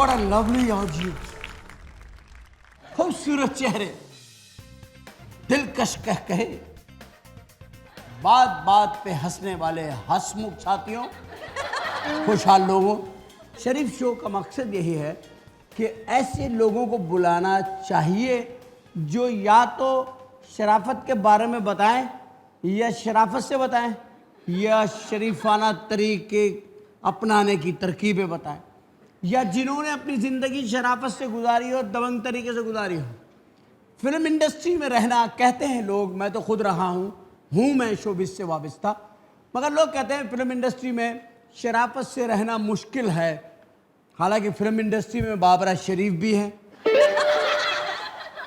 What a lovely orgy. खूबसूरत चेहरे, दिलकश कह कहे, बात बात पे हंसने वाले हंसमुख छातियों, खुशहाल लोगों। शरीफ शो का मकसद यही है कि ऐसे लोगों को बुलाना चाहिए जो या तो शराफत के बारे में बताएं या शराफत से बताएं या शरीफाना तरीके अपनाने की तरकीबें बताएं, या जिन्होंने अपनी ज़िंदगी शराफत से गुजारी हो, दबंग तरीके से गुजारी हो। फिल्म इंडस्ट्री में रहना, कहते हैं लोग, मैं तो खुद रहा हूँ मैं शोबिज़ से वाबस्ता, मगर लोग कहते हैं फिल्म इंडस्ट्री में शराफत से रहना मुश्किल है। हालांकि फिल्म इंडस्ट्री में बाबरा शरीफ भी हैं,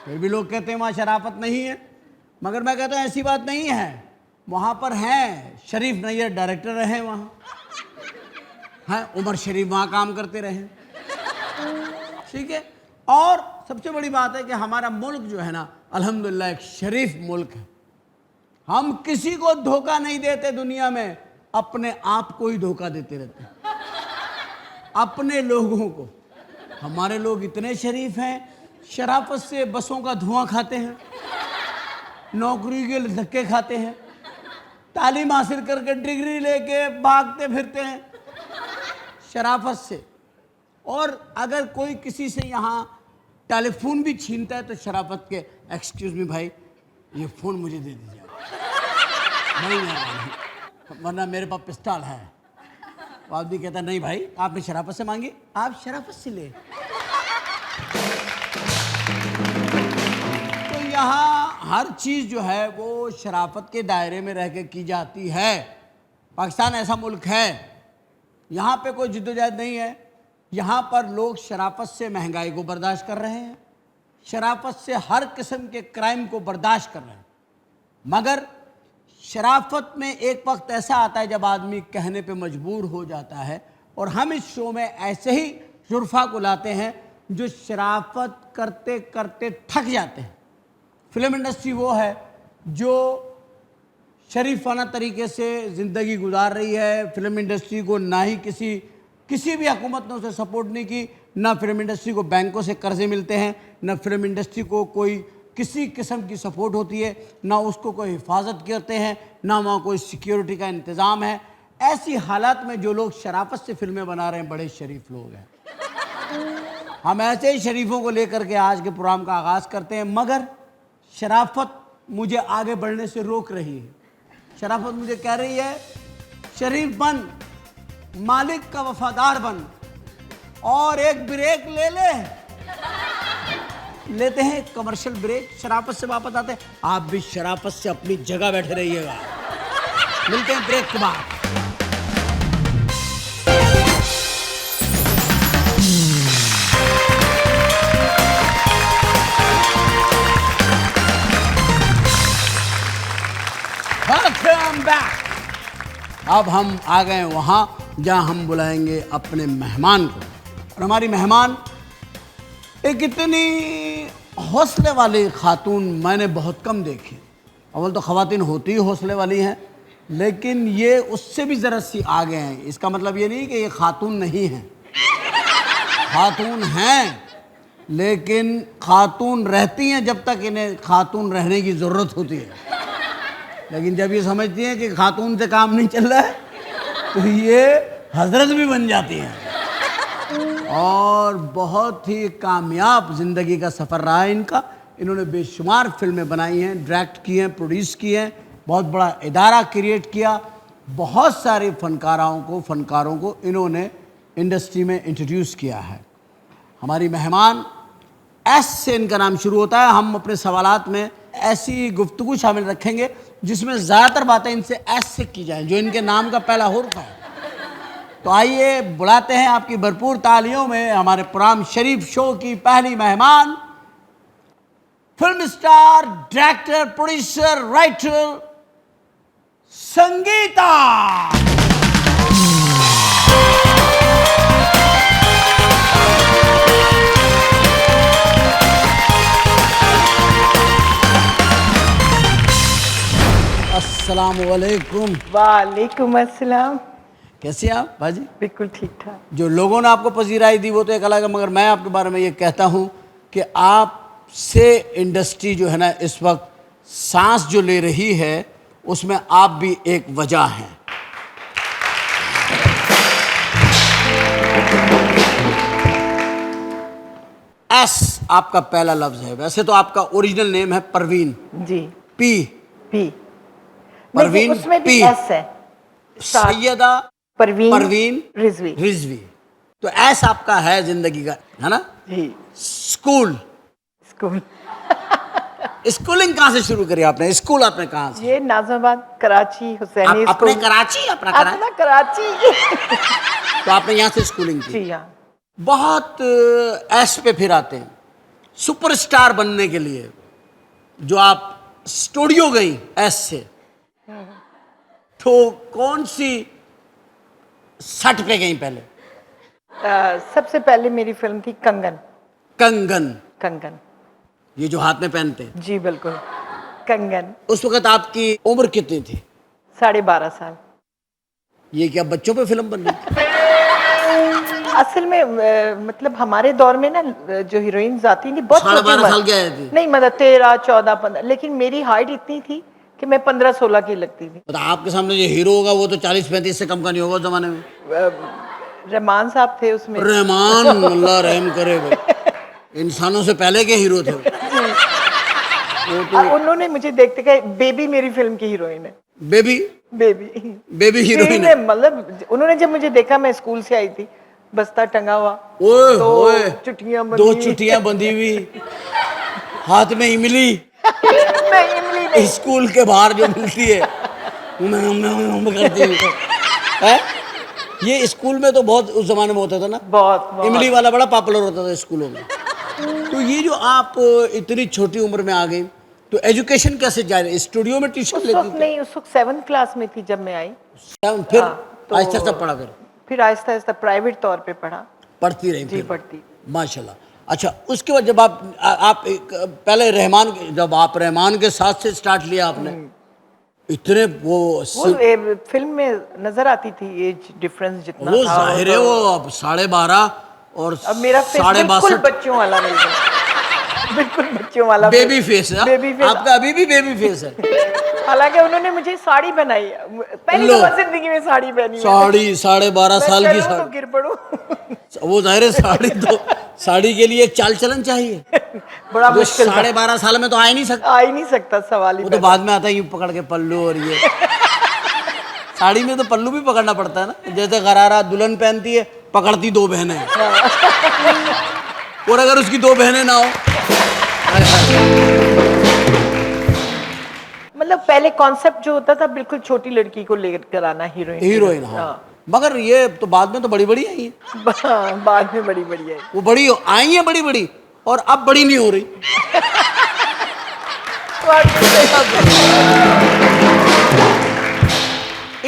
फिर भी लोग कहते हैं वहाँ शराफत नहीं है। मगर मैं कहता हूँ ऐसी बात नहीं है, वहाँ पर हैं। शरीफ नैयर डायरेक्टर रहे वहाँ, हैं उमर शरीफ वहाँ काम करते रहे, ठीक है। और सबसे बड़ी बात है कि हमारा मुल्क जो है ना, अल्हम्दुलिल्लाह एक शरीफ मुल्क है। हम किसी को धोखा नहीं देते दुनिया में, अपने आप को ही धोखा देते रहते हैं, अपने लोगों को। हमारे लोग इतने शरीफ हैं, शराफत से बसों का धुआं खाते हैं, नौकरी के धक्के खाते हैं, तालीम हासिल करके डिग्री लेके भागते फिरते हैं शराफत से। और अगर कोई किसी से यहाँ टेलीफोन भी छीनता है तो शराफत के, एक्सक्यूज़ मी भाई, ये फ़ोन मुझे दे दीजिए, नहीं, वरना मेरे पास पिस्टल है। तो आदमी कहता नहीं भाई, आपने शराफत से मांगी, आप शराफत से ले। तो यहाँ हर चीज़ जो है वो शराफत के दायरे में रह के की जाती है। पाकिस्तान ऐसा मुल्क है, यहाँ पे कोई जिद्दोजहद नहीं है। यहाँ पर लोग शराफत से महंगाई को बर्दाश्त कर रहे हैं, शराफत से हर किस्म के क्राइम को बर्दाश्त कर रहे हैं। मगर शराफत में एक वक्त ऐसा आता है जब आदमी कहने पे मजबूर हो जाता है, और हम इस शो में ऐसे ही शुरफा को लाते हैं जो शराफत करते करते थक जाते हैं। फिल्म इंडस्ट्री वो है जो शरीफाना तरीके से ज़िंदगी गुजार रही है। फिल्म इंडस्ट्री को ना ही किसी भी हुकूमत ने उसे सपोर्ट नहीं की, ना फिल्म इंडस्ट्री को बैंकों से कर्जे मिलते हैं, ना फिल्म इंडस्ट्री को कोई किसी किस्म की सपोर्ट होती है, ना उसको कोई हिफाजत करते हैं, ना वहाँ कोई सिक्योरिटी का इंतज़ाम है। ऐसी हालात में जो लोग शराफत से फिल्में बना रहे हैं, बड़े शरीफ लोग हैं। हम ऐसे ही शरीफों को लेकर के आज के प्रोग्राम का आगाज़ करते हैं। मगर शराफत मुझे आगे बढ़ने से रोक रही है। शराफत मुझे कह रही है शरीफ बन, मालिक का वफादार बन, और एक ब्रेक ले ले। लेते हैं कमर्शियल ब्रेक, शराफत से वापस आते हैं। आप भी शराफत से अपनी जगह बैठे रहिएगा। मिलते हैं ब्रेक के बाद। Welcome back. अब हम आ गए वहाँ जहाँ हम बुलाएंगे अपने मेहमान को। और हमारी मेहमान एक इतनी हौसले वाली खातून मैंने बहुत कम देखी। अव्वल तो ख़वातीन होती ही हौसले वाली हैं, लेकिन ये उससे भी ज़रा सी आगे हैं। इसका मतलब ये नहीं कि ये खातून नहीं हैं, खातून हैं, लेकिन खातून रहती हैं जब तक इन्हें खातून रहने की ज़रूरत होती है। लेकिन जब ये समझती हैं कि खातून से काम नहीं चल रहा है तो ये हजरत भी बन जाती हैं। और बहुत ही कामयाब ज़िंदगी का सफ़र रहा है इनका। इन्होंने बेशुमार फिल्में बनाई हैं, डायरेक्ट की हैं, प्रोड्यूस की हैं, बहुत बड़ा इदारा क्रिएट किया, बहुत सारे फ़नकारों को इन्होंने इंडस्ट्री में इंट्रोड्यूस किया है। हमारी मेहमान एस से इनका नाम शुरू होता है। हम अपने सवालात में ऐसी गुफ्तगू शामिल रखेंगे जिसमें ज़्यादातर बातें इनसे एस से की जाएं, जो इनके नाम का पहला हुर्फ है। तो आइए बुलाते हैं आपकी भरपूर तालियों में हमारे प्रोग्राम शरीफ शो की पहली मेहमान, film star, director, producer, writer Sangeeta. अस्सलाम वालेकुम। वालेकुम अस्सलाम। कैसे हैं आप बाजी? बिल्कुल ठीक ठाक। जो लोगों ने आपको पजीराई दी वो तो एक अलग है, मगर मैं आपके बारे में ये कहता हूँ कि आपसे इंडस्ट्री जो है ना इस वक्त सांस जो ले रही है उसमें आप भी एक वजह हैं। एस आपका पहला लफ्ज है, वैसे तो आपका ओरिजिनल नेम है परवीन। जी। पी पी परवीन, नहीं, उसमें भी पी एस है। सैयदा परवीन रिजवी। रिजवी। तो एस आपका है जिंदगी का, है ना? जी। स्कूल स्कूल स्कूलिंग कहाँ से शुरू करी आपने? स्कूल आपने कहाँ से? ये नाज़िमाबाद, कराची, हुसैनी अपने स्कूल। कराची? अपना कराची। तो आपने यहाँ से स्कूलिंग की? जी हाँ। बहुत एस पे फिर आते हैं सुपरस्टार बनने के लिए, जो आप स्टूडियो गई एस से, तो कौन सी सट पे गई पहले? सबसे पहले मेरी फिल्म थी कंगन। कंगन? कंगन ये जो हाथ में पहनते हैं? जी बिल्कुल, कंगन। उस वक्त आपकी उम्र कितनी थी? 12.5 साल। ये क्या बच्चों पे फिल्म बन रही थी? असल में मतलब हमारे दौर में ना जो हीरोइंस आती थी बहुत छोटी 12.5 साल उम्र, की आई थी? नहीं मतलब 13, 14, 15, लेकिन मेरी हाइट इतनी थी कि मैं 15-16 की लगती थी। तो आपके सामने जो हीरो होगा वो तो 40-35 से कम का नहीं होगा उस जमाने में। रहमान साहब थे उसमें। रहमान, अल्लाह रहम करे भाई, इंसानों से पहले के हीरो थे वो तो। उन्होंने मुझे देखते कहा बेबी मेरी फिल्म की हीरोइन है। बेबी? बेबी हीरोइन है? मतलब उन्होंने जब मुझे देखा, मैं स्कूल से आई थी, बस्ता टंगा हुआ, ओए दो ओए, चुटियां दो चुटियां बंधी हुई, हाथ में इमली। नहीं इमली नहीं, स्कूल के बाहर जो मिलती है करती है। ये स्कूल में तो बहुत उस जमाने में होता था ना, बहुत इमली वाला बड़ा पॉपुलर होता था स्कूलों में। तो ये जो आप इतनी छोटी उम्र में आ गई, तो एजुकेशन कैसे जारी? स्टूडियो में ट्यूशन उस लेती वक्त थी? नहीं, उस वक्त 7th क्लास में थी जब मैं आई। फिर तो आहिस्ता आहिस्ता पढ़ा फिर आहिस्ता आहिस्ता प्राइवेट तौर पे पढ़ा। पढ़ती रही? जी पढ़ती। माशाल्लाह। अच्छा, उसके बाद जब आप पहले रहमान, जब आप रहमान के साथ से स्टार्ट लिया आपने, इतने वो फिल्म में नजर आती थी एज डिफरेंस जितना वो था, जाहिर है, वो अब 12.5 और अब मेरा फेस बिल्कुल 62.5 बच्चों वाला मिल गया। बिल्कुल बच्चों वाला बेबी फेस है। बेबी फेस आपका अभी भी बेबी फेस है। हालांकि उन्होंने मुझे साड़ी पहनाई, पहली दफा जिंदगी में साड़ी पहनी। साड़ी 12.5 साल की साड़ी तो गिर पड़ूं। वो जाहिर है, साड़ी तो साड़ी के लिए एक चाल चलन चाहिए, बड़ा मुश्किल। 12.5 साल में तो आ ही नहीं सकता सवाल ही। वो तो बाद में आता है यूं पकड़ के पल्लू, और ये साड़ी में तो पल्लू भी पकड़ना पड़ता है ना, जैसे गरारा दुल्हन पहनती है, पकड़ती 2 बहनें हैं। और अगर उसकी 2 बहनें ना हो, मतलब पहले कॉन्सेप्ट जो होता था बिल्कुल छोटी लड़की को लेकर आना हीरोइन। हाँ। मगर ये तो बाद में तो बड़ी बड़ी आई है। बाद में बड़ी बड़ी आई, वो बड़ी आई है बड़ी बड़ी, और अब बड़ी नहीं हो रही।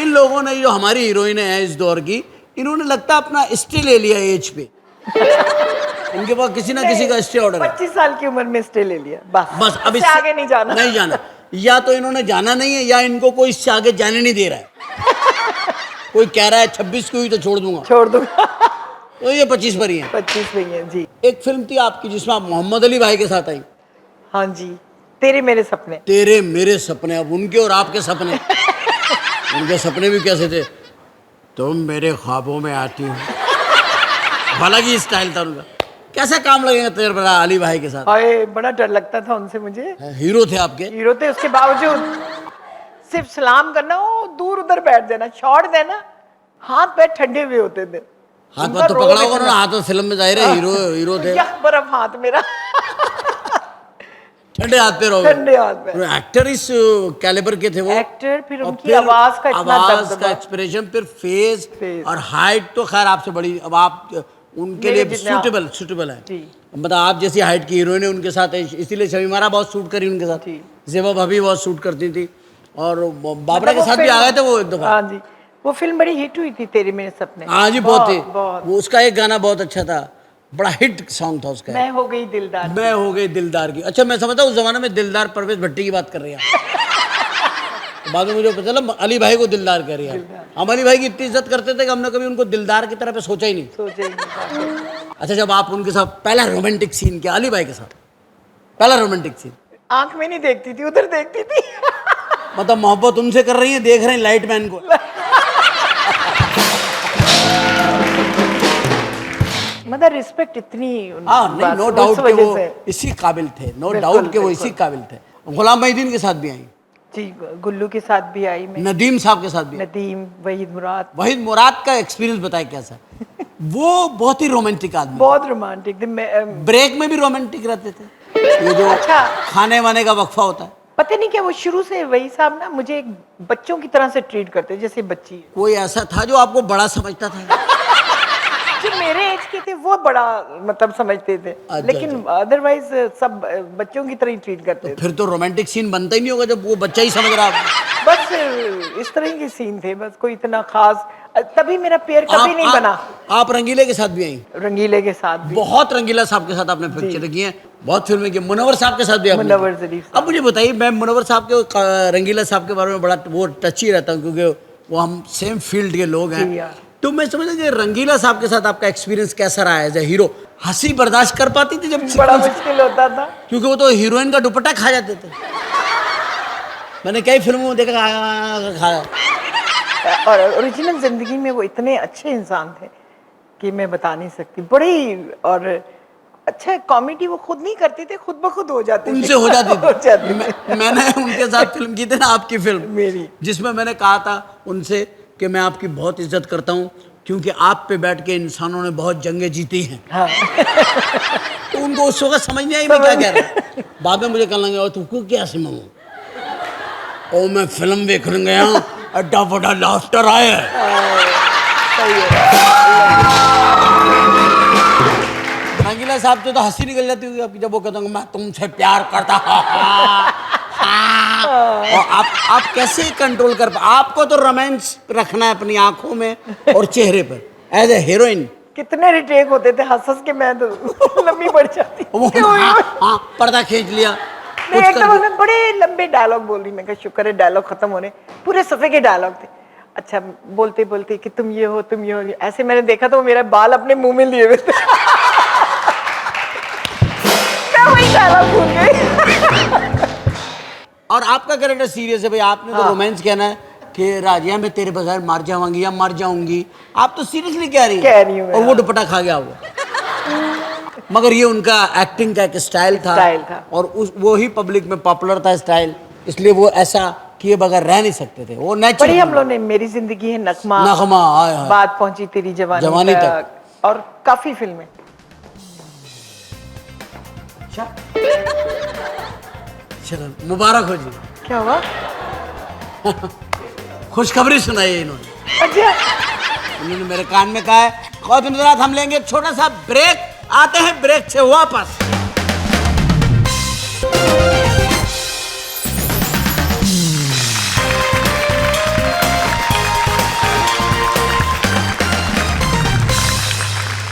इन लोगों ने, जो हमारी हीरोइन है इस दौर की, इन्होंने लगता अपना स्टे ले लिया एज पे। इनके पास किसी ना किसी का स्टे ऑर्डर है। 25 साल की उम्र में स्टे ले लिया, बस अब इससे आगे नहीं जाना। या तो इन्होंने जाना नहीं है, या इनको कोई इससे आगे जाने नहीं दे रहा है। कोई कह रहा है 26 को ही तो छोड़ दूंगा, तो ये 25 पर ही है। 25 पर ही है जी। एक फिल्म थी आपकी जिसमें आप मोहम्मद अली भाई के साथ आई। हाँ जी, तेरे मेरे सपने। तेरे मेरे सपने, अब उनके और आपके सपने। उनके सपने भी कैसे थे? तुम मेरे ख्वाबों में आती हो, हालांकि स्टाइल था उनका। कैसा काम लगेगा तेरे बड़ा अली भाई के साथ? अरे बड़ा डर लगता था उनसे मुझे। हीरो थे आपके? हीरो थे, उसके बावजूद सिर्फ सलाम करना, वो दूर उधर बैठ जाना, छोड़ देना, हाथ पैर ठंडे हुए होते थे। हाथ पैर तो पकड़ा होगा ना, हाथ फिल्म में जाहिर है हीरो थे। बर्फ हाथ मेरा। ठंडे हाथ पे रहोगे? ठंडे हाथ पे। एक्टर इस कैलिबर के थे वो। एक्टर, फिर उनकी आवाज का इतना आवाज का एक्सप्रेशन, फिर फेस और हाइट तो खैर आपसे बड़ी, अब आप उनके लिए सूटेबल है। मतलब आप जैसी हाइट की हीरोइन है उनके साथ, इसीलिए शमीमारा बहुत सूट करी उनके साथ, ज़ेबा भाभी बहुत सूट करती थी, और बाबरा के साथ भी आ गए थे वो एक दफा। हाँ जी, वो फिल्म बड़ी हिट हुई थी, तेरे मेरे सपने। हाँ जी, बहुत ही। वो उसका एक गाना बहुत अच्छा था, बड़ा हिट सॉन्ग था उसका, मैं हो गई दिलदार की। अच्छा, मैं समझता उस जमाने में दिलदार परवेज भट्टी की बात कर रही है। तो बाद में मुझे पता चला अली भाई को दिलदार कह रही है। हम अली भाई की इतनी इज्जत करते थे कि हमने कभी उनको दिलदार की तरह पे सोचा ही नहीं। सोचे ही नहीं। अच्छा, जब आप उनके साथ पहला रोमांटिक सीन किया अली भाई के साथ, पहला रोमांटिक सीन, आंख में नहीं देखती थी, उधर देखती थी। मतलब मोहब्बत उनसे कर रही है, देख रहे हैं लाइट मैन को। मतलब रिस्पेक्ट इतनी हाँ नहीं, नो डाउट के वो इसी काबिल थे, नो डाउट के वो इसी काबिल थे। गुलाम मोहिउद्दीन के साथ भी आई जी, गुल्लू के साथ भी आई मैं, नदीम साहब के साथ भी। नदीम, वहीद मुराद। वहीद मुराद का एक्सपीरियंस बताए कैसा? वो बहुत ही रोमांटिक आदमी, बहुत रोमांटिक थे। ब्रेक में भी रोमांटिक रहते थे। ये जो अच्छा, खाने वाने का वक्फा होता है, पता नहीं क्या वो शुरू से वही साहब ना मुझे एक बच्चों की तरह से ट्रीट करते, जैसे बच्ची है। कोई ऐसा था जो आपको बड़ा समझता था? जो मेरे एज के थे वो बड़ा मतलब समझते थे, लेकिन अदरवाइज सब बच्चों की तरह ही ट्रीट करते थे। फिर तो रोमांटिक सीन बनता ही नहीं होगा जब वो बच्चा ही समझ रहा है। बस इस तरह के सीन थे, बस कोई इतना खास। तभी मेरा पेयर कभी नहीं बना। आप रंगीले के साथ भी आई? रंगीले के साथ भी, बहुत रंगीला साहब के साथ आपने पिक्चर की है, बहुत फिल्में की। मुनव्वर साहब के साथ भी आपने की। मुनव्वर ज़रीफ। अब मुझे बताइए, मैं मुनव्वर साहब के, रंगीला साहब के बारे में बड़ा वो टची रहता हूँ, क्योंकि वो हम सेम फील्ड के लोग हैं। तो मैं समझ कि रंगीला साहब के साथ आपका एक्सपीरियंस कैसा रहा है एज ए हीरो? हंसी बर्दाश्त कर पाती थी जब? बड़ा मुश्किल होता था, क्योंकि वो तो हीरोइन का दुपट्टा खा जाते थे। मैंने कई फिल्मों में देखा खाया। और ओरिजिनल जिंदगी में वो इतने अच्छे इंसान थे कि मैं बता नहीं सकती। बड़ी और अच्छा कॉमेडी वो खुद नहीं करते थे, खुद ब खुद हो जाती उनसे हो जाती थी। थी। मैंने उनके साथ फिल्म की थी ना, आपकी फिल्म मेरी, जिसमें मैंने कहा था उनसे कि मैं आपकी बहुत इज्जत करता हूँ क्योंकि आप पे बैठ के इंसानों ने बहुत जंगें जीती हैं। हाँ। तो उनको उस वक्त समझ नहीं आई मैं क्या कह रहा हूँ। बाद में मुझे कहने लगे तुमको क्या समझ, ओ मैं फिल्म देखने गया, अड्डा बड़ा लाफ्टर आया रंगीला साहब तो हंसी निकल जाती होगी आपकी जब वो कहते हैं मैं तुमसे प्यार करता और आप कैसे कंट्रोल कर आपको तो रोमांस रखना है अपनी आंखों में और चेहरे पर एज ए हीरोइन। कितने रिटेक होते थे, हंस हंस के मैं तो लंबी पड़ जाती। हाँ, पर्दा खींच लिया। एकदम मैं बड़े लंबे डायलॉग बोल रही, मैं कहा शुक्र है डायलॉग खत्म होने, पूरे सफे के डायलॉग थे। अच्छा बोलते बोलते कि तुम ये हो तुम ये हो, ऐसे मैंने देखा तो मेरा बाल अपने मुंह में लिए हुए थे। मैं वही डायलॉग भूल गई। और आपका कैरेक्टर सीरियस है भाई, आपने तो रोमांस कहना है कि राजिया मैं तेरे बगैर मर जाऊंगी या मर जाऊंगी, आप तो सीरियसली कह रही हैं। और वो दुपट्टा खा गया वो। मगर ये उनका एक्टिंग का एक स्टाइल था और उस वो ही पब्लिक में पॉपुलर था स्टाइल, इसलिए वो ऐसा किए बगैर रह नहीं सकते थे, वो नेचुरल। हम लोग ने मेरी जिंदगी है, नगमा, बात पहुंची तेरी जवानी तक और काफी फिल्में। अच्छा चलो मुबारक हो जी। क्या हुआ? खुशखबरी सुनाई है इन्होंने। अच्छा, उन्होंने मेरे कान में कहा है कौतुक हम लेंगे छोटा सा ब्रेक, आते हैं ब्रेक से वापस।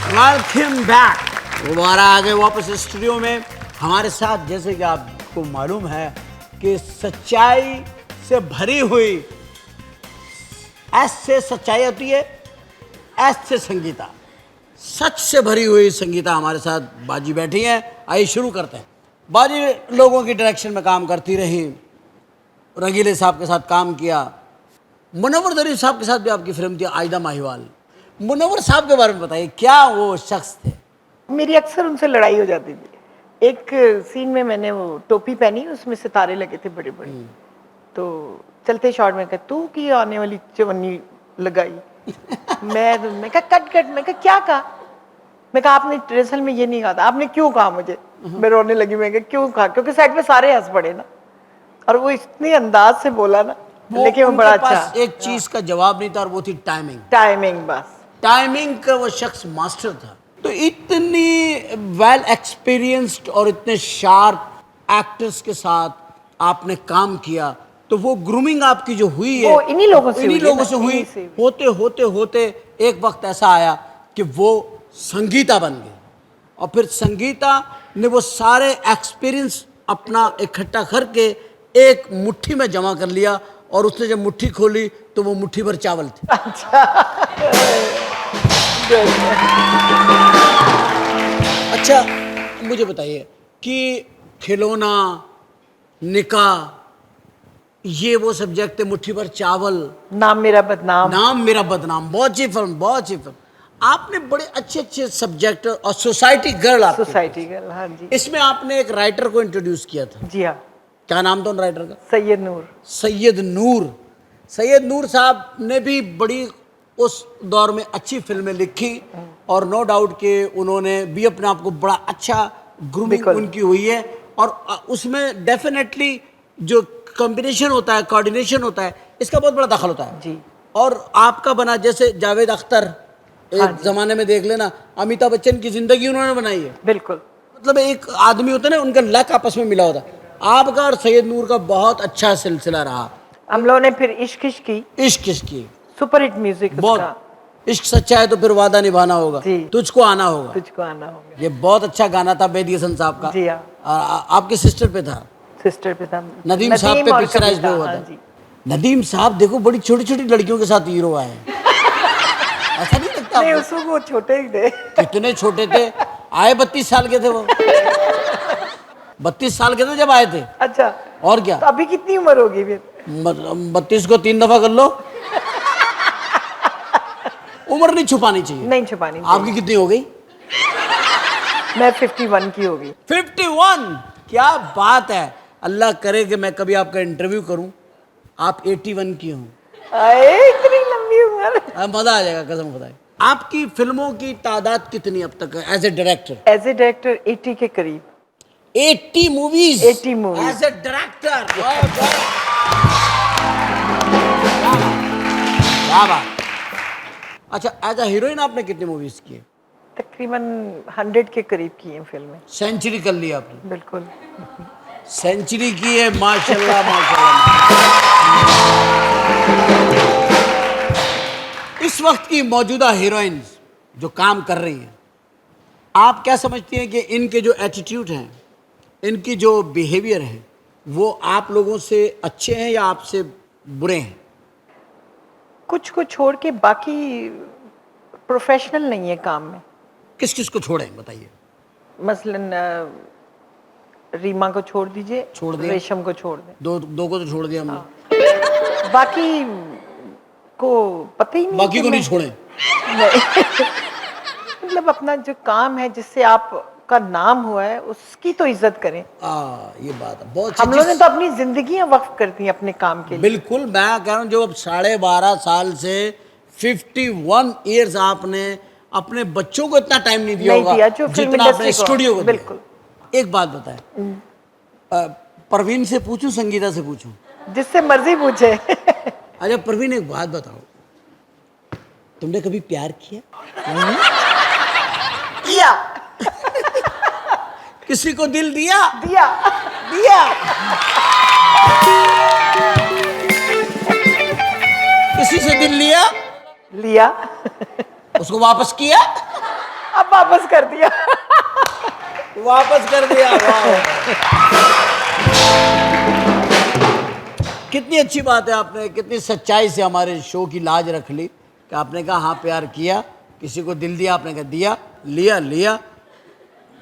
Welcome back. दोबारा आ गए वापस स्टूडियो में हमारे साथ। जैसे कि आपको मालूम है कि सच्चाई से भरी हुई, एस से सच्चाई होती है, एस से संगीता, सच से भरी हुई संगीता हमारे साथ बाजी बैठी है। आइए शुरू करते हैं। बाजी लोगों की डायरेक्शन में काम करती रही, रंगीले साहब के साथ काम किया, मुनव्वर ज़रीफ साहब के साथ भी आपकी फिल्म थी आयदा माहिवाल। मुनव्वर साहब के बारे में बताइए, क्या वो शख्स थे? मेरी अक्सर उनसे लड़ाई हो जाती थी। एक सीन में मैंने वो टोपी पहनी, उसमें सितारे लगे थे बड़े बड़े, तो चलते शॉट में कहा तू की आने वाली चवन्नी लगाई। मैं कहा कट। मैं कहा क्या कहा? मैं कहा आपने रिहर्सल में ये नहीं कहा था, आपने क्यों कहा मुझे? मैं रोने लगी। मैं कहा क्यों कहा? क्योंकि साइड में सारे हंस पड़े ना, और वो इतने अंदाज से बोला ना, लेकिन वो बड़ा अच्छा। एक चीज का जवाब नहीं था और वो थी टाइमिंग। बस टाइमिंग का वो शख्स मास्टर था। तो इतनी वेल एक्सपीरियंस्ड और इतने शार्प एक्टर्स के साथ आपने काम किया, तो वो ग्रूमिंग आपकी जो हुई है वो इन्हीं लोगों से हुई। होते एक वक्त ऐसा आया कि वो संगीता बन गई, और फिर संगीता ने वो सारे एक्सपीरियंस अपना इकट्ठा करके एक मुट्ठी में जमा कर लिया और उसने जब मुट्ठी खोली तो वो मुट्ठी भर चावल थे। अच्छा मुझे बताइए कि खिलौना, निकाह, ये वो सब्जेक्ट थे, मुट्ठी भर चावल, नाम मेरा बदनाम, नाम मेरा बदनाम, बहुत अच्छी फिल्म, बहुत अच्छी फिल्म। आपने बड़े अच्छे अच्छे सब्जेक्ट, और सोसाइटी गर्ल, आप सोसाइटी गर्ल, हाँ जी। इसमें आपने एक राइटर को इंट्रोड्यूस किया था, जी हाँ, क्या नाम था उन राइटर का? सैयद नूर। सैयद नूर। सैयद नूर साहब ने भी बड़ी उस दौर में अच्छी फिल्में लिखी, और नो डाउट कि उन्होंने भी अपने आप को बड़ा अच्छा ग्रूमिंग उनकी हुई है, और उसमें डेफिनेटली जो कॉम्बिनेशन होता है, कोऑर्डिनेशन होता है, इसका बहुत बड़ा दखल होता है जी। और आपका बना, जैसे जावेद अख्तर, एक जमाने में देख लेना, अमिताभ बच्चन की जिंदगी उन्होंने बनाई है, बिल्कुल। मतलब एक आदमी होता है ना, उनका लक आपस में मिला होता है। आपका और सैयद नूर का बहुत अच्छा सिलसिला रहा। हम लोगों ने फिर इश्क की, इश्क की सुपर हिट म्यूजिक बहुत, इश्क सच्चा है तो फिर वादा निभाना होगा, तुझको आना होगा, तुझको आना होगा, ये बहुत अच्छा गाना था बेदी हसन साहब का। जी हाँ। आपकी सिस्टर पे था, सिस्टर पे था, नदीम साहब पे पिक्चराइज हुआ था। नदीम साहब देखो बड़ी छोटी छोटी लड़कियों के साथ हीरो आए हैं। ऐसा नहीं लगता? नहीं, उस वक्त वो छोटे ही थे। कितने छोटे थे, आए 32 साल के थे वो। 32 साल के थे जब आए थे। अच्छा, और क्या? तो अभी कितनी उम्र होगी फिर? 32 को 3 दफा कर लो। उम्र नहीं छुपानी चाहिए। नहीं छुपानी। आपकी कितनी हो गई? मैं 51 की होगी। 51? क्या बात है, अल्लाह करे कि मैं कभी आपका इंटरव्यू करूं, आप 81 की हों। इतनी लंबी उम्र। मजा आ जाएगा कसम खुदा। आपकी फिल्मों की तादाद कितनी अब तक है as a director? As a director 80 के करीब। 80 movies? 80 movies as a director. क्या बात। अच्छा, एज अ हीरोइन आपने कितनी मूवीज की? तकरीबन 100 के करीब की हैं फिल्में। सेंचुरी कर ली आपने? बिल्कुल, सेंचुरी की है, माशाल्लाह माशाल्लाह। इस वक्त की मौजूदा हीरोइंस जो काम कर रही हैं, आप क्या समझती हैं कि इनके जो एटीट्यूड हैं, इनकी जो बिहेवियर है, वो आप लोगों से अच्छे हैं या आपसे बुरे हैं? कुछ को छोड़ के बाकी प्रोफेशनल नहीं है काम में। किस किस को छोड़ें बताइए? मसलन रीमा को छोड़ दीजिए, छोड़ दिया, रेशम को छोड़ दें, दो को तो छोड़ दिया हमने। बाकी को पता ही नहीं। बाकी को नहीं छोड़ें? मतलब अपना जो काम है, जिससे आपका नाम हुआ है, उसकी तो इज्जत करें। ये बात है बहुत। हम लोगों ने तो अपनी जिंदगियां वक्फ कर दी अपने काम के लिए। बिल्कुल, मैं कह रहा हूँ जो अब 12.5 साल से 51 ईयर्स आपने अपने बच्चों को इतना टाइम नहीं दिया होगा जितना आपने स्टूडियो को। बिल्कुल। एक बात बताएं, परवीन से पूछूं संगीता से पूछूं? जिससे मर्जी पूछे। अच्छा परवीन, एक बात बताओ, तुमने कभी प्यार किया? किया। किसी को दिल दिया? दिया। दिया। किसी से दिल लिया? लिया। उसको वापस किया? अब वापस कर दिया। वापस कर दिया। कितनी अच्छी बात है, आपने कितनी सच्चाई से हमारे शो की लाज रख ली कि आपने कहा हाँ प्यार किया, किसी को दिल दिया, आपने कहा दिया, लिया लिया,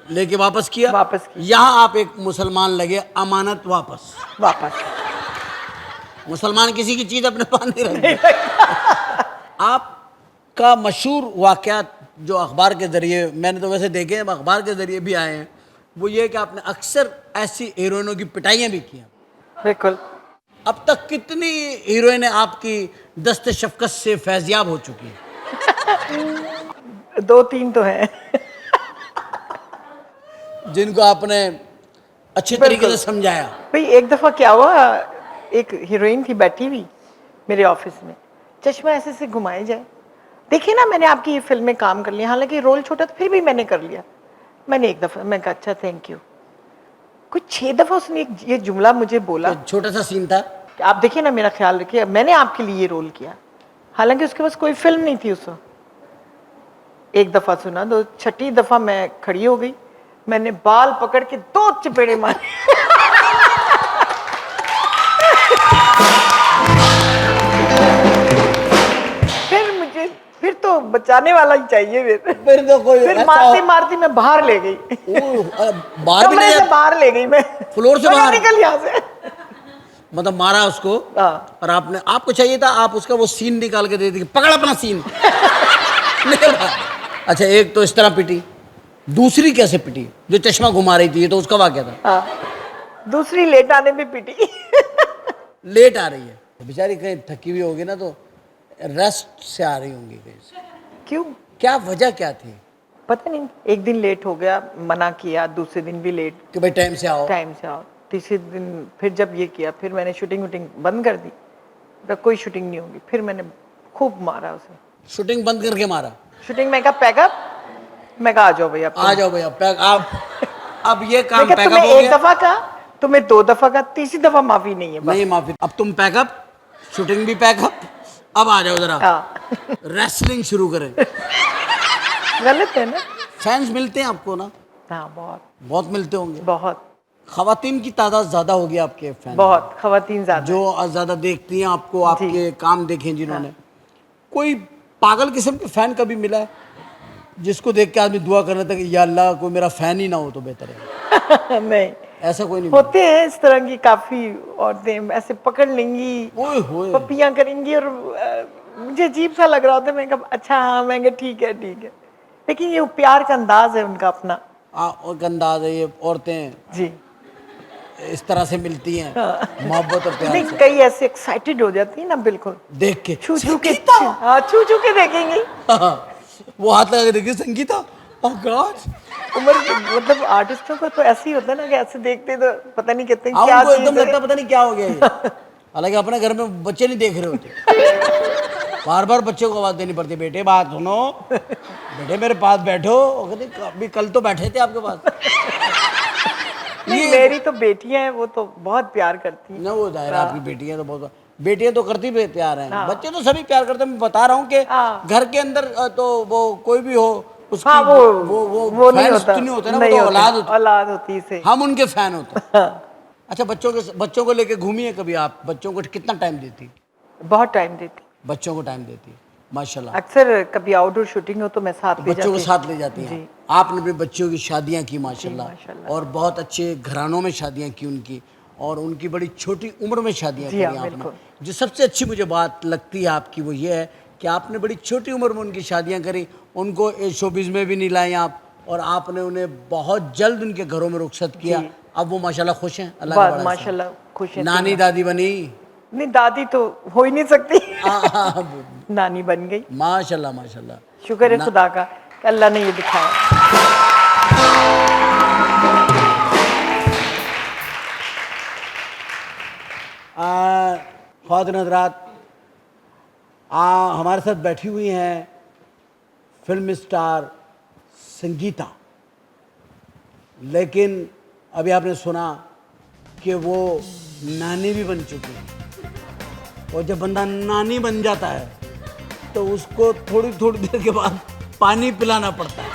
लेके वापस किया। वापस किया। यहाँ आप एक मुसलमान लगे, अमानत वापस। वापस। मुसलमान किसी की चीज अपने पास नहीं रखते। आपका मशहूर वाकयात जो अखबार के जरिए, मैंने तो वैसे देखे हैं, अखबार के जरिए भी आए हैं, वो ये कि आपने अक्सर ऐसी हीरोइनों की पिटाइयाँ भी की हैं। बिल्कुल। अब तक कितनी हीरोइनें आपकी दस्ते शफकत से फैजियाब हो चुकी हैं? 2-3 तो हैं। जिनको आपने अच्छे तरीके से समझाया। भाई एक दफा क्या हुआ, एक हीरोइन थी बैठी हुई मेरे ऑफिस में, चश्मा ऐसे से घुमाए जाए, देखिए ना मैंने आपकी ये फिल्म में काम कर लिया, हालांकि रोल छोटा था फिर भी मैंने कर लिया। मैंने एक दफा, मैं कहा अच्छा थैंक यू। कुछ 6 दफा उसने ये जुमला मुझे बोला। तो छोटा सा सीन था, आप देखिए ना, मेरा ख्याल रखिए, मैंने आपके लिए ये रोल किया, हालांकि उसके पास कोई फिल्म नहीं थी उस वक्त। एक दफा सुना, 6ठी दफा मैं खड़ी हो गई, मैंने बाल पकड़ के 2 चपेड़े मारे। तो बचाने वाला ही चाहिए फिर तो कोई फिर ऐसा मारती मारती मैं बाहर ले गई, बाहर भी कमरे नहीं से बाहर ले गई मैं, फ्लोर से मैं कहा, बाहर? निकल यहाँ से। मतलब मारा उसको हाँ। और आपने, आपको चाहिए था आप उसका वो सीन निकाल के दे दी, पकड़ अपना सीन। निकल बाहर। अच्छा, एक तो इस तरह पिटी, दूसरी कैसे पिटी? जो चश्मा घुमा रही थी, ये तो उसका वाकया था। हाँ, दूसरी लेट आने में पिटी। लेट आ रही है बेचारी, कहीं थकी हुई होगी ना, तो रेस्ट से आ रही होंगी कहीं से। क्यों? क्या वजह क्या थी पता नहीं, एक दिन लेट हो गया, मना किया, दूसरे दिन भी लेट, कि भाई टाइम से आओ? टाइम से आओ। तीसरे दिन फिर जब ये किया, फिर मैंने शूटिंग वूटिंग बंद कर दी, तो कोई शूटिंग नहीं होगी। फिर मैंने खूब मारा उसे, शूटिंग बंद करके मारा? शूटिंग में कहा पैकअप, मैं कहा आ जाओ भैया, आ जाओ भैया पैक आप। अब ये काम मैं कहा, पैकअप तुम्हें हो एक गया? दफा कहा, तुम्हें 2 दफा कहा, तीसरी दफा माफी नहीं है बस। नहीं माफी। अब तुम पैकअप, शूटिंग भी पैकअप, अब आ जाओ जरा हाँ। रेसलिंग शुरू करें। गलत है ना? फैंस मिलते हैं आपको ना? हाँ, बहुत बहुत मिलते होंगे। बहुत खवातीन की तादाद ज्यादा होगी आपके फैन, बहुत खवातीन ज्यादा। जो ज्यादा देखती हैं आपको, आपके काम देखें जिन्होंने। कोई पागल किस्म के फैन कभी मिला है जिसको देख के आदमी दुआ कर रहा था कि या अल्लाह कोई मेरा फैन ही ना हो तो बेहतर है? नहीं, ऐसा कोई नहीं मिला? होते हैं इस तरह की काफी औरतें, ऐसे पकड़ लेंगी, ओए होए। पपियां करेंगी, और मुझे अजीब सा लग रहा होता है। मैं कहा अच्छा, हाँ, मैं कहा ठीक है ठीक है, लेकिन ये प्यार का अंदाज है उनका अपना। और अंदाज है, ये औरतें जी इस तरह से मिलती हैं, मोहब्बत और प्यार नहीं, से कई ऐसे एक्साइटेड हो जाती है ना, बिल्कुल देख के। छू छू के, संगीता! हाँ, छू छू के देखेंगी। हाँ, वो हाथ लगा के देखिए, संगीता, ओह गॉड। उम्र मतलब आर्टिस्टों को तो ऐसे ही होता है ना, कि ऐसे देखते तो पता नहीं कहते हाँ, क्या उनको चीज़ एकदम है। लगता पता नहीं क्या हो गया ये। हालांकि अपने घर में बच्चे नहीं देख रहे होते, बार बार बच्चे को आवाज देनी पड़ती है, बेटे बात सुनो, बेटे मेरे पास बैठो। वो कहते अभी कल तो बैठे थे आपके पास। नहीं, मेरी तो बेटियां हैं, वो तो बहुत प्यार करती हैं ना, वो दायरा आपकी बेटियां तो बहुत, बेटियां तो करती भी प्यार हैं, हाँ। बच्चे तो सभी प्यार करते हैं। मैं बता रहा हूँ कि हाँ। घर के अंदर तो वो कोई भी हो उसकी, हाँ, वो नहीं फैंस होता, तो नहीं होते ना, वो नहीं तो होते, औलाद होती, औलाद होती से। हम उनके फैन होते हैं। हाँ, अच्छा, बच्चों को लेके घूमी है कभी आप? बच्चों को कितना टाइम देती? बहुत टाइम देती। बच्चों को टाइम देती है, माशाल्लाह। अक्सर कभी आउटडोर शूटिंग हो तो मैं साथ ले बच्चों को जाती साथ ले जाती हैं। जी। आपने भी बच्चों की शादियां की माशाल्लाह, माशाल्लाह। और बहुत अच्छे घरानों में शादियां की उनकी, और उनकी बड़ी छोटी उम्र में शादियां जी करी हाँ, आपने। बिल्कुल। जो सबसे अच्छी मुझे बात लगती है आपकी वो ये है कि आपने बड़ी छोटी उम्र में उनकी शादियां करी, उनको शोबिज़ में भी नहीं लाए आप, और आपने उन्हें बहुत जल्द उनके घरों में रुखसत किया। जी। अब वो माशाल्लाह खुश हैं, अल्लाह का बहुत बड़ा माशाल्लाह एहसान। खुश है। नानी दादी बनी? नहीं, दादी तो हो ही नहीं सकती। हाँ, नानी बन गई, माशाल्लाह माशाल्लाह। शुक्र है खुदा का कि अल्लाह ने ये दिखाया। ख्वातीन हज़रात, हमारे साथ बैठी हुई हैं फिल्म स्टार संगीता, लेकिन अभी आपने सुना कि वो नानी भी बन चुकी है। और जब बंदा नानी बन जाता है तो उसको थोड़ी थोड़ी देर के बाद पानी पिलाना पड़ता है।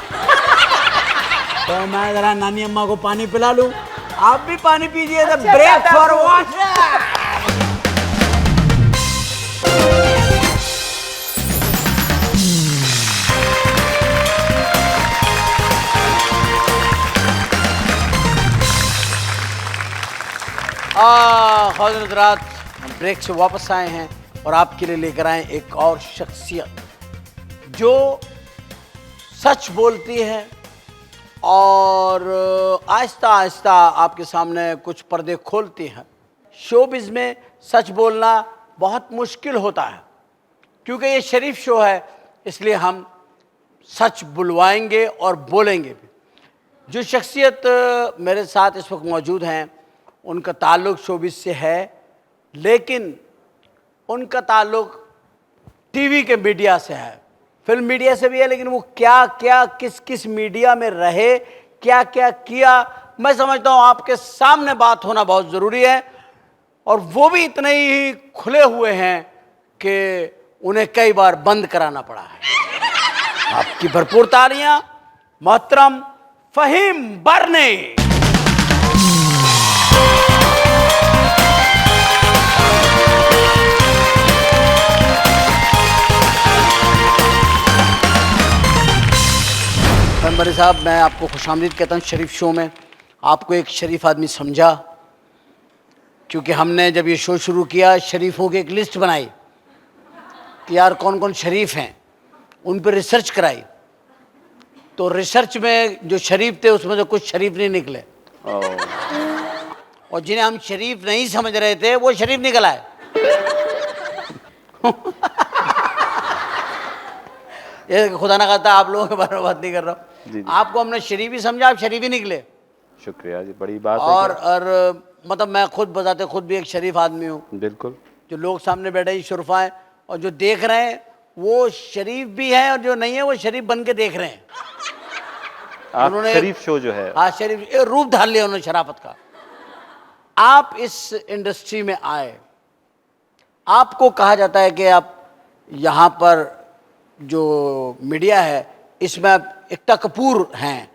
तो मैं ज़रा नानी अम्मा को पानी पिला लूँ, आप भी पानी पीजिए। Break for water. ख़ातिन हज़रात, हम ब्रेक से वापस आए हैं और आपके लिए लेकर आए एक और शख्सियत जो सच बोलती है और आहिस्ता आहिस्ता आपके सामने कुछ पर्दे खोलती है। शोबिज़ में सच बोलना बहुत मुश्किल होता है, क्योंकि ये शरीफ शो है, इसलिए हम सच बुलवाएंगे और बोलेंगे भी। जो शख्सियत मेरे साथ इस वक्त मौजूद हैं, उनका ताल्लुक़ शोबिज़ से है, लेकिन उनका ताल्लुक़ टीवी के मीडिया से है, फिल्म मीडिया से भी है, लेकिन वो क्या क्या किस किस मीडिया में रहे, क्या क्या किया, मैं समझता हूँ आपके सामने बात होना बहुत ज़रूरी है। और वो भी इतने ही खुले हुए हैं कि उन्हें कई बार बंद कराना पड़ा है। आपकी भरपूर तालियां मोहतरम फ़हीम बरने। बड़े साहब, मैं आपको खुशामदीद कहता हूँ शरीफ शो में। आपको एक शरीफ आदमी समझा, क्योंकि हमने जब ये शो शुरू किया शरीफों की एक लिस्ट बनाई कि यार कौन कौन शरीफ हैं, उन पर रिसर्च कराई। तो रिसर्च में जो शरीफ थे उसमें तो कुछ शरीफ नहीं निकले, और जिन्हें हम शरीफ नहीं समझ रहे थे वो शरीफ निकल आए। ये खुदा ना खाता आप लोगों के बारे में बात नहीं कर रहा हूँ, आपको हमने शरीफ ही समझा, आप शरीफ ही निकले। शुक्रिया जी, बड़ी बात और, है। और मतलब मैं खुद बताते खुद भी एक शरीफ आदमी हूँ। बिल्कुल। जो लोग सामने बैठे ही शुरफा हैं, और जो देख रहे हैं वो शरीफ भी हैं, और जो नहीं है वो शरीफ बन के देख रहे हैं। आप शरीफ शो जो है, हाँ शरीफ रूप ढाल लिया उन्होंने शराफत का। आप इस इंडस्ट्री में आए, आपको कहा जाता है कि आप यहाँ पर जो मीडिया है इसमें आप एकता कपूर हैं,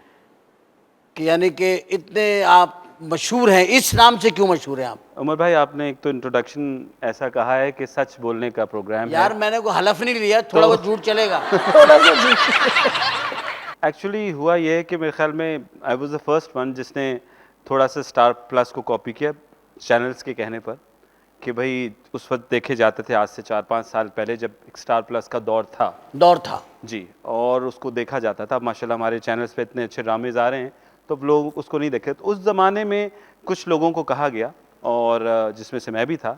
कि यानी कि इतने आप मशहूर हैं। इस नाम से क्यों मशहूर हैं आप? उमर भाई आपने एक तो इंट्रोडक्शन ऐसा कहा है कि सच बोलने का प्रोग्राम यार है। मैंने कोई हलफ नहीं लिया, थोड़ा बहुत झूठ चलेगा। एक्चुअली हुआ ये है कि मेरे ख्याल में I was the first one जिसने थोड़ा सा स्टार प्लस को कॉपी किया चैनल्स के कहने पर, कि भाई उस वक्त देखे जाते थे आज से 4-5 साल पहले जब एक स्टार प्लस का दौर था जी, और उसको देखा जाता था। माशाल्लाह हमारे चैनल्स पे इतने अच्छे ड्रामेज आ रहे हैं तो लोग उसको नहीं देखे। तो उस ज़माने में कुछ लोगों को कहा गया, और जिसमें से मैं भी था,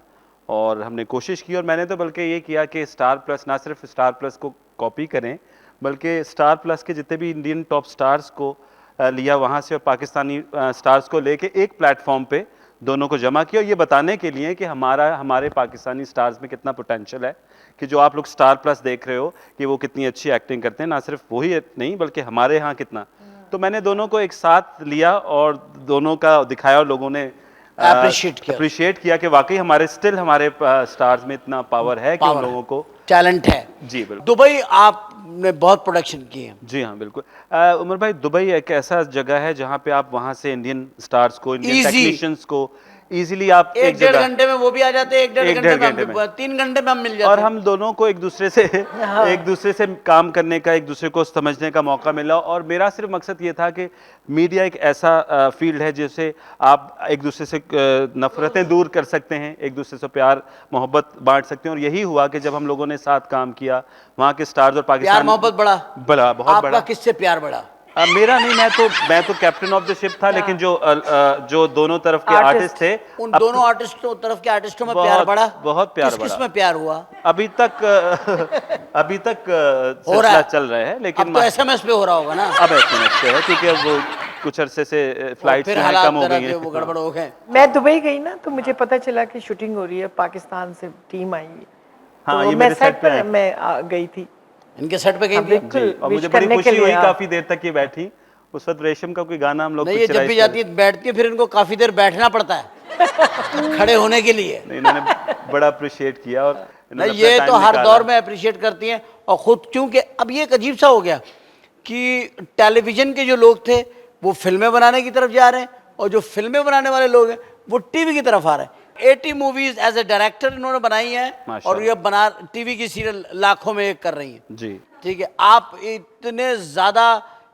और हमने कोशिश की, और मैंने तो बल्कि ये किया कि स्टार प्लस ना सिर्फ स्टार प्लस को कॉपी करें, बल्कि स्टार प्लस के जितने भी इंडियन टॉप स्टार्स को लिया वहाँ से, और पाकिस्तानी स्टार्स को लेके एक प्लेटफॉर्म पे दोनों को जमा किया, और ये बताने के लिए कि हमारे पाकिस्तानी स्टार्स में कितना पोटेंशियल है, कि जो आप लोग स्टार प्लस देख रहे हो कि वो कितनी अच्छी एक्टिंग करते हैं, ना सिर्फ वही नहीं बल्कि हमारे यहाँ कितना। तो मैंने दोनों को एक साथ लिया और दोनों का दिखाया, और लोगों ने अप्रिशिएट किया कि वाकई हमारे स्टार्स में इतना पावर है कि उन लोगों को टैलेंट है। जी बिल्कुल। दुबई आपने बहुत प्रोडक्शन किए हैं। जी हाँ बिल्कुल। उमर भाई, दुबई एक ऐसा जगह है जहाँ पे आप वहाँ से इंडियन स्टार्स को, इंडियन टेक्नीशियंस को इजीली आप एक डेढ़ घंटे में वो भी आ जाते हैं, एक डेढ़ घंटे में 3 घंटे में हम मिल जाते हैं, और हम दोनों को एक दूसरे से काम करने का, एक दूसरे को समझने का मौका मिला। और मेरा सिर्फ मकसद ये था कि मीडिया एक ऐसा फील्ड है जिससे आप एक दूसरे से नफरतें दूर कर सकते हैं, एक दूसरे से प्यार मोहब्बत बांट सकते हैं। और यही हुआ कि जब हम लोगों ने साथ काम किया, वहाँ के स्टार्स और पाकिस्तान, प्यार मोहब्बत बहुत बड़ा। आपका किससे प्यार बढ़ा? मेरा नहीं, मैं तो कैप्टन ऑफ द शिप था, लेकिन जो दोनों तरफ के आर्टिस्ट थे, उन दोनों आर्टिस्टों तरफ के आर्टिस्टों में प्यार बढ़ा, बहुत प्यार बढ़ा। किसमें प्यार हुआ? अभी तक सिलसिला चल रहा है, लेकिन अब तो एसएमएस पे हो रहा होगा ना? अब एसएमएस पे है, क्योंकि अब वो कुछ अरसे से फ्लाइट्स कम हो गई हैं, वो गड़बड़ हो गए। मैं दुबई गई ना, तो मुझे पता चला कि शूटिंग हो रही है, पाकिस्तान से टीम आई है। हाँ, तो ये मैं मेरे सेट पर मैं गई थी, इनके सेट पे गई थी। बिल्कुल, और मुझे बड़ी खुशी हुई, काफी देर तक ये बैठी। उस वक्त रेशम का कोई गाना हम लोग नहीं, ये जब भी जाती है बैठती है, फिर इनको काफी देर बैठना पड़ता है खड़े होने के लिए। नहीं, इन्होंने बड़ा अप्रिशिएट किया, और नहीं ये तो हर दौर में अप्रिशिएट करती हैं। और खुद, क्योंकि अब ये एक अजीब सा हो गया कि टेलीविजन के जो लोग थे वो फिल्में बनाने की तरफ जा रहे हैं, और जो फिल्में बनाने वाले लोग हैं वो टीवी की तरफ आ रहे हैं। 80 मूवीज एज ए डायरेक्टर इन्होंने बनाई हैं, और ये बना टीवी की सीरियल लाखों में एक कर रही हैं जी। ठीक है, आप इतने ज्यादा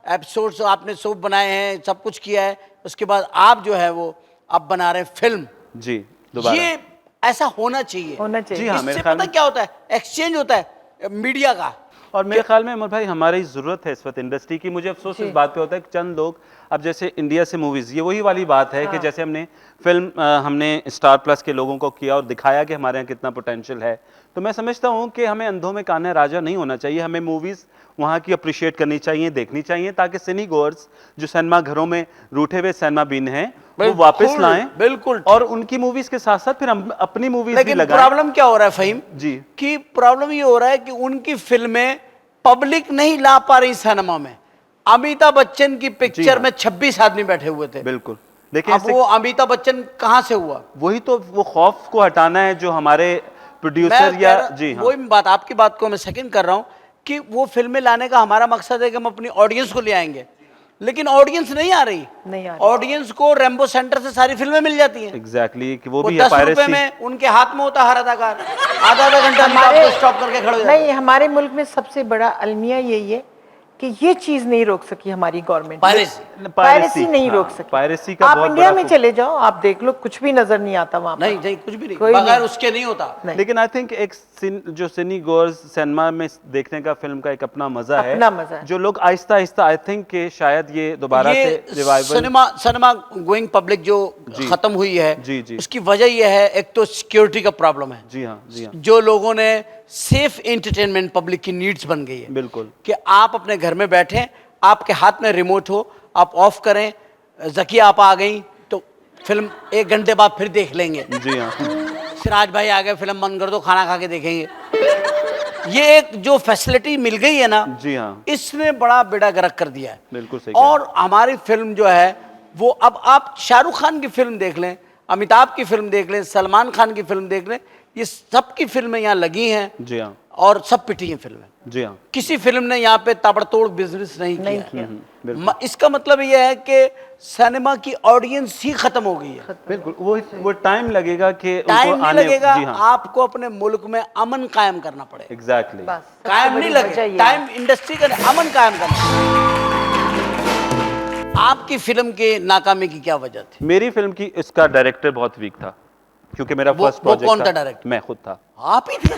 एपिसोड्स आपने सब बनाए हैं, सब कुछ किया है, उसके बाद आप जो है वो अब बना रहे हैं फिल्म जी दोबारा। ये ऐसा होना चाहिए। जी हाँ, इससे पता क्या होता है, एक्सचेंज होता है मीडिया का। और मेरे ख्याल में उमर भाई हमारी ज़रूरत है इस वक्त इंडस्ट्री की। मुझे अफसोस इस बात पे होता है कि चंद लोग, अब जैसे इंडिया से मूवीज़, ये वही वाली बात है कि जैसे हमने स्टार प्लस के लोगों को किया और दिखाया कि हमारे यहाँ कितना पोटेंशियल है, तो मैं समझता हूँ कि हमें अंधों में कान्हा राजा नहीं होना चाहिए। हमें मूवीज़ वहाँ की अप्रिशिएट करनी चाहिए, देखनी चाहिए, ताकि सिनी गोअर्स जो सिनेमा घरों में रूठे हुए सिनेमा बीन हैं वो वापस लाएं। बिल्कुल। और उनकी मूवीज़ के साथ साथ फिर हम अपनी मूवीज़ भी लगाएं। प्रॉब्लम क्या हो रहा है फहीम जी, कि प्रॉब्लम ये हो रहा है कि उनकी फिल्में पब्लिक नहीं ला पा रही सिनेमा में। अमिताभ बच्चन की पिक्चर में 26 आदमी बैठे हुए थे। बिल्कुल। देखिए अब वो अमिताभ बच्चन कहाँ से हुआ? वही तो, वो खौफ को हटाना है जो हमारे प्रोड्यूसर या जी हाँ, वही बात, आपकी बात को मैं सेकंड कर रहा हूँ कि वो फिल्में लाने का हमारा मकसद है कि हम अपनी ऑडियंस को ले आएंगे, लेकिन ऑडियंस नहीं आ रही। ऑडियंस को रेम्बो सेंटर से सारी फिल्में मिल जाती हैं। एग्जैक्टली, कि वो भी 10 रुपए में उनके हाथ में होता हर अदाकार, आधा घंटा स्टॉप करके खड़े हो जाते हैं। नहीं, हमारे मुल्क में सबसे बड़ा अलमिया यही है कि ये चीज नहीं रोक सकी हमारी गवर्नमेंट, Piracy। पायरेसी नहीं हाँ, रोक सकी। piracy का आप बहुत इंडिया बड़ा में चले जाओ, आप देख लो कुछ भी नजर नहीं आता वहां पर। नहीं नहीं कुछ भी नहीं, कोई बगैर नहीं। उसके नहीं होता। नहीं। लेकिन आई थिंक एक जो सिनी गोर्स सिनेमा में देखने का फिल्म का एक अपना मजा है, अपना मजा है। जो लोग आहिस्ता आहिस्ता आई थिंक कि शायद ये दोबारा से ये रिवाइवल। सिनेमा गोइंग पब्लिक जो जी। खत्म हुई है, जी, जी। उसकी वजह यह है, एक तो सिक्योरिटी का प्रॉब्लम है। जी हाँ, जी हाँ, जो लोगों ने सेफ एंटरटेनमेंट पब्लिक की नीड्स बन गई है बिल्कुल। कि आप अपने घर में बैठे, आपके हाथ में रिमोट हो, आप ऑफ करें, जकिया आप आ गई तो फिल्म 1 घंटे बाद फिर देख लेंगे। जी हाँ, सिराज भाई आ गए, फिल्म बंद कर दो, खाना खा के देखेंगे। ये एक जो फैसिलिटी मिल गई है ना, जी हाँ, इसने बड़ा बेड़ा गर्क कर दिया है। बिल्कुल सही कहा। और हमारी फिल्म जो है वो, अब आप शाहरुख खान की फिल्म देख लें, अमिताभ की फिल्म देख लें, सलमान खान की फिल्म देख लें, ये सब की फिल्में यहाँ लगी हैं जी हाँ, और सब पिटी हैं फिल्में। जी हाँ, किसी फिल्म ने यहाँ पे ताबड़तोड़ बिजनेस नहीं नहीं किया है। किया। इसका मतलब यह है कि सिनेमा की ऑडियंस ही खत्म हो गई है। बिल्कुल। वो टाइम लगेगा कि टाइम उनको नहीं आने। लगेगा, जी हाँ, आपको अपने मुल्क में अमन कायम करना पड़ेगा। एग्जैक्टली। बस सबसे कायम बड़ी नहीं वजह लगे, ये है। टाइम इंडस्ट्री का नहीं, अमन कायम करना। आपकी फिल्म के नाकामी की क्या वजह थी? मेरी फिल्म की इसका डायरेक्टर बहुत वीक था, क्योंकि मेरा वो फर्स्ट प्रोजेक्ट कौन था डायरेक्टर? मैं खुद था। आप ही थे?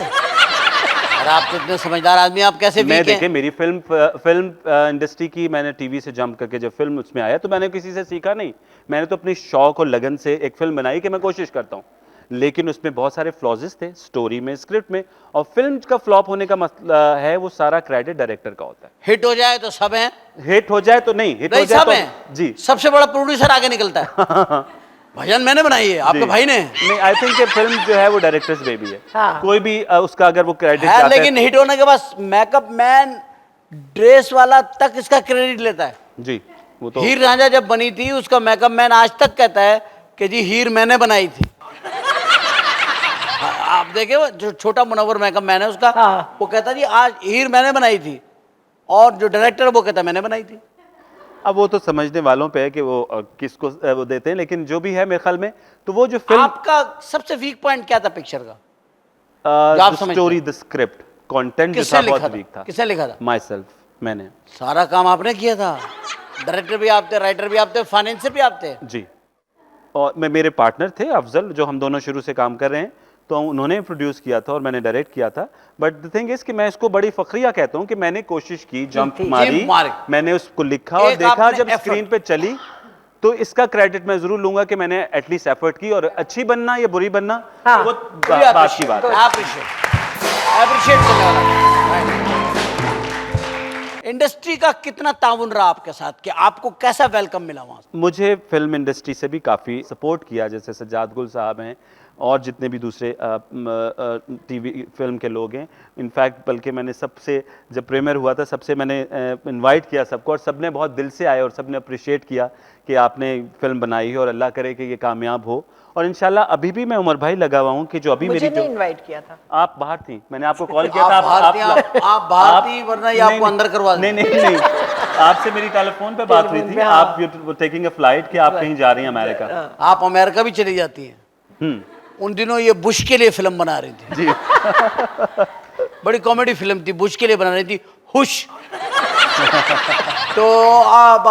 अरे आप तो इतने समझदार आदमी, आप कैसे मैं वीक देखे हैं? मेरी फिल्म इंडस्ट्री की, मैंने टीवी से जंप करके जब फिल्म उसमें आया तो मैंने किसी से सीखा नहीं, मैंने तो अपनी शौक और लगन से एक फिल्म बनाई कि मैं कोशिश करता हूँ, लेकिन उसमें बहुत सारे फ्लॉजेस थे स्टोरी में, स्क्रिप्ट में, और फिल्म का फ्लॉप होने का मसला है वो सारा क्रेडिट डायरेक्टर का होता है। हिट हो जाए तो सब हैं, हिट हो जाए तो नहीं, हिट हो नहीं जाए सब तो हैं। जी। सबसे बड़ा प्रोड्यूसर आगे निकलता है। भजन मैंने बनाई है, आपके जी। भाई ने नहीं, आई थिंक ये फिल्म जो है वो डायरेक्टर्स बेबी है। हाँ। कोई भी उसका अगर वो क्रेडिट है, जाता लेकिन हिट होने के बाद मेकअप मैन, ड्रेस वाला तक इसका क्रेडिट लेता है। जी, वो तो हीर रांझा जब बनी थी, उसका मेकअप मैन आज तक कहता है कि जी हीर मैंने बनाई थी। आप देखे वो जो छोटा मुनव्वर मेकअप मैन है उसका, हाँ। वो कहता जी आज हीर मैंने बनाई थी, और जो डायरेक्टर है वो कहता मैंने बनाई थी। अब वो तो समझने वालों पे है कि वो किसको वो देते हैं, लेकिन जो भी है मेरे ख्याल में तो वो जो फिल्म आपका सबसे वीक पॉइंट क्या था पिक्चर का? जो आप समझते स्टोरी, हैं। द स्क्रिप्ट, कंटेंट जो किसने था लिखा बहुत था? वीक था। किसने लिखा था? माई सेल्फ, मैंने। सारा काम आपने किया था, डायरेक्टर भी आप थे, राइटर भी आप थे, फाइनेंसर भी आप थे। जी, और मेरे पार्टनर थे अफजल, जो हम दोनों शुरू से काम कर रहे हैं, तो उन्होंने प्रोड्यूस किया था और मैंने डायरेक्ट किया था। बट द थिंग इज कि मैं इसको बड़ी फखरिया कहता हूँ कि मैंने कोशिश की, जंप जी, मारी, मारी। मैंने उसको लिखा और एक देखा, आपने जब effort- स्क्रीन पे चली तो इसका क्रेडिट मैं जरूर लूंगा कि मैंने एटलीस्ट एफर्ट की, और अच्छी बनना या बुरी बनना हाँ। वो बात की बात है। अप्रिशिएट करने वाला। इंडस्ट्री का कितना ताउन रहा आपके साथ, कि आपको कैसा वेलकम मिला वहां से? मुझे फिल्म इंडस्ट्री से भी काफ़ी सपोर्ट किया, जैसे सज्जाद गुल साहब हैं और जितने भी दूसरे टीवी फिल्म के लोग हैं। इनफैक्ट बल्कि मैंने सबसे, जब प्रीमियर हुआ था, सबसे मैंने इनवाइट किया सबको, और सबने बहुत दिल से आए और सबने अप्रिशिएट किया कि आपने फिल्म बनाई है और अल्लाह करे कि ये कामयाब हो। और इंशाल्लाह अभी भी मैं उमर भाई लगा हुआ हूँ कि जो अभी मुझे मेरी नहीं जो इनवाइट किया था। आप बाहर थी, मैंने आपको कॉल किया आप था, आप बाहर थी, वरना ये आपको अंदर करवा नहीं दें। नहीं नहीं, आपसे मेरी टेलीफोन पे बात हुई थी, टेलीफोन पे, हाँ। आप टेकिंग अ फ्लाइट कि आप कहीं जा रही हैं अमेरिका। आप अमेरिका भी चली जाती हैं। उन दिनों ये बुश के लिए फिल्म बना रही थी जी। बड़ी कॉमेडी फिल्म थी, बुश के लिए बना रही थी, हुश। तो आप